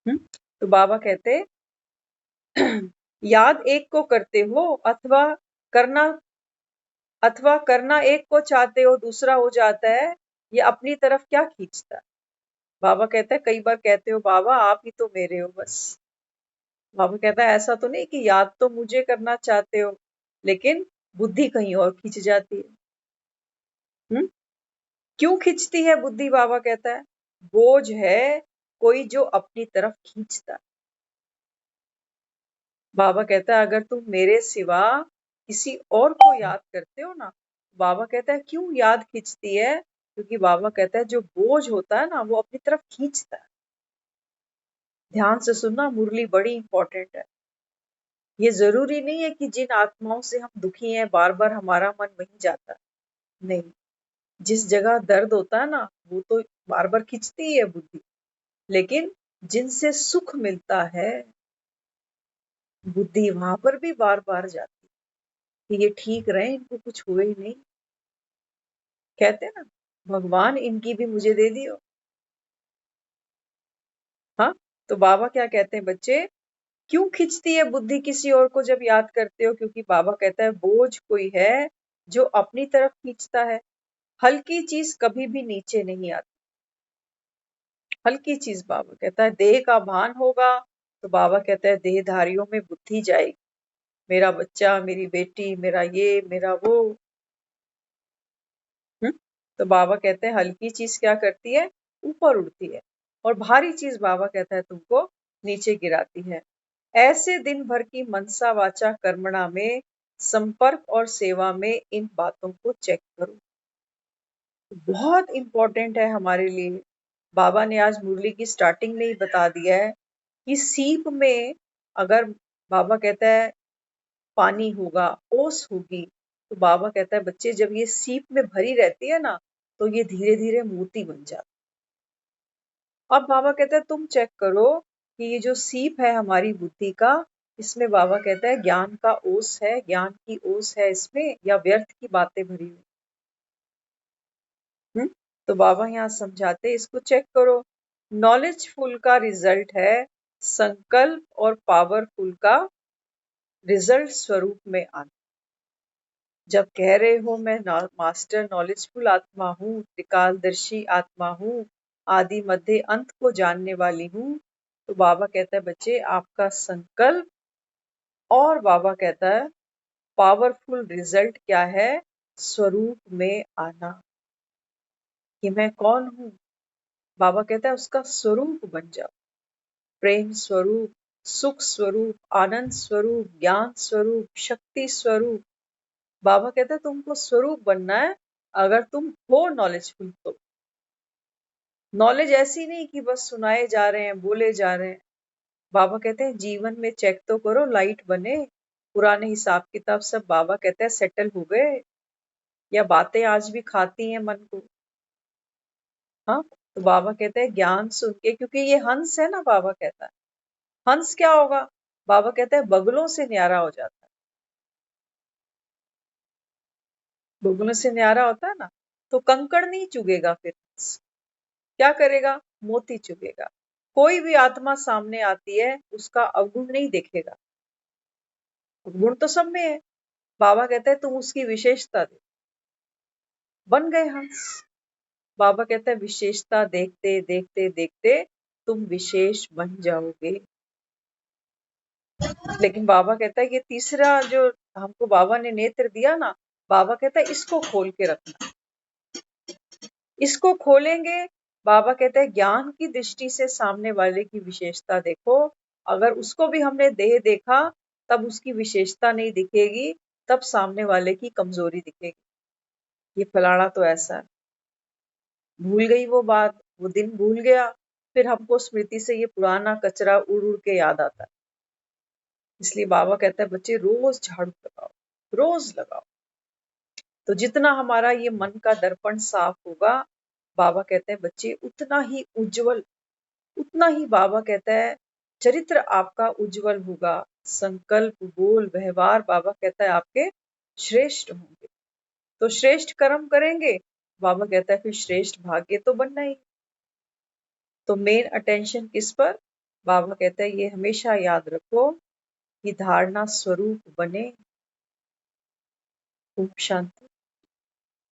हैं। तो बाबा कहते याद एक को करते हो, अथवा करना एक को चाहते हो, दूसरा हो जाता है, ये अपनी तरफ क्या खींचता है। बाबा कहता है कई बार कहते हो बाबा आप ही तो मेरे हो बस। बाबा कहता है ऐसा तो नहीं कि याद तो मुझे करना चाहते हो, लेकिन बुद्धि कहीं और खींच जाती है। क्यों खींचती है बुद्धि? बाबा कहता है बोझ है कोई जो अपनी तरफ खींचता है। बाबा कहता है अगर तुम मेरे सिवा किसी और को याद करते हो ना, बाबा कहता है क्यों याद खींचती है? क्योंकि बाबा कहता है जो बोझ होता है ना वो अपनी तरफ खींचता है। ध्यान से सुनना, मुरली बड़ी इंपॉर्टेंट है। ये जरूरी नहीं है कि जिन आत्माओं से हम दुखी हैं बार बार हमारा मन वहीं जाता है। नहीं, जिस जगह दर्द होता है ना वो तो बार बार खींचती ही है बुद्धि, लेकिन जिनसे सुख मिलता है बुद्धि वहां पर भी बार बार जाती है कि ये ठीक रहे, इनको कुछ हुए ही नहीं। कहते हैं ना, भगवान इनकी भी मुझे दे दियो। हाँ, तो बाबा क्या कहते हैं बच्चे, क्यों खींचती है बुद्धि किसी और को जब याद करते हो? क्योंकि बाबा कहता है बोझ कोई है जो अपनी तरफ खींचता है। हल्की चीज कभी भी नीचे नहीं आती। हल्की चीज, बाबा कहता है देह का भान होगा तो बाबा कहता है देहधारियों में बुद्धि जाएगी, मेरा बच्चा, मेरी बेटी, मेरा ये, मेरा वो। तो बाबा कहते हैं हल्की चीज क्या करती है? ऊपर उड़ती है, और भारी चीज बाबा कहता है तुमको नीचे गिराती है। ऐसे दिन भर की मनसा वाचा कर्मणा में, संपर्क और सेवा में इन बातों को चेक करो। बहुत इंपॉर्टेंट है हमारे लिए। बाबा ने आज मुरली की स्टार्टिंग में ही बता दिया है कि सीप में अगर बाबा कहता है पानी होगा, ओस होगी, तो बाबा कहता है बच्चे जब ये सीप में भरी रहती है ना तो ये धीरे धीरे मोती बन जाती है। अब बाबा कहता है तुम चेक करो कि ये जो सीप है हमारी बुद्धि का, इसमें बाबा कहता है ज्ञान का ओस है, ज्ञान की ओस है इसमें, या व्यर्थ की बातें भरी हुई। तो बाबा यहाँ समझाते इसको चेक करो नॉलेजफुल का रिजल्ट है संकल्प और पावरफुल का रिजल्ट स्वरूप में आना। जब कह रहे हो मैं मास्टर नॉलेजफुल आत्मा हूँ, त्रिकालदर्शी आत्मा हूँ, आदि मध्य अंत को जानने वाली हूँ, तो बाबा कहता है बच्चे आपका संकल्प और बाबा कहता है पावरफुल रिजल्ट क्या है, स्वरूप में आना। कि मैं कौन हूँ, बाबा कहता है उसका स्वरूप बन जाओ। प्रेम स्वरूप, सुख स्वरूप, आनंद स्वरूप, ज्ञान स्वरूप, शक्ति स्वरूप। बाबा कहता है तुमको स्वरूप बनना है अगर तुम हो नॉलेजफुल तो। नॉलेज ऐसी नहीं कि बस सुनाए जा रहे हैं, बोले जा रहे हैं। बाबा कहते हैं जीवन में चेक तो करो, लाइट बने, पुराने हिसाब किताब सब बाबा कहते हैं सेटल हो गए, या बातें आज भी खाती हैं मन को। हाँ, तो बाबा कहते हैं ज्ञान सुन के, क्योंकि ये हंस है ना, बाबा कहता है हंस क्या होगा, बाबा कहता है बगुलों से न्यारा हो जाता है। बगुलों से न्यारा होता है ना, तो कंकड़ नहीं चुगेगा फिर हंस। क्या करेगा, मोती चुगेगा। कोई भी आत्मा सामने आती है उसका अवगुण नहीं देखेगा, गुण तो सब में है। बाबा कहते हैं तुम उसकी विशेषता दे। बन गए हंस। बाबा कहते हैं विशेषता देखते देखते देखते तुम विशेष बन जाओगे। लेकिन बाबा कहता है ये तीसरा जो हमको बाबा ने नेत्र दिया ना, बाबा कहता है इसको खोल के रखना। इसको खोलेंगे, बाबा कहते हैं ज्ञान की दृष्टि से सामने वाले की विशेषता देखो। अगर उसको भी हमने देह देखा तब उसकी विशेषता नहीं दिखेगी, तब सामने वाले की कमजोरी दिखेगी। ये फलाना तो ऐसा है, भूल गई वो बात, वो दिन भूल गया, फिर हमको स्मृति से ये पुराना कचरा उड़ उड़ के याद आता है। इसलिए बाबा कहता है बच्चे रोज झाड़ू लगाओ, रोज लगाओ। तो जितना हमारा ये मन का दर्पण साफ होगा, बाबा कहते हैं बच्चे उतना ही उज्जवल, उतना ही बाबा कहता है चरित्र आपका उज्जवल होगा। संकल्प, बोल, व्यवहार बाबा कहता है आपके श्रेष्ठ होंगे। तो श्रेष्ठ कर्म करेंगे, बाबा कहता है फिर श्रेष्ठ भाग्य तो बनना ही। तो मेन अटेंशन किस पर, बाबा कहता है ये हमेशा याद रखो कि धारणा स्वरूप बने। ओम शांति।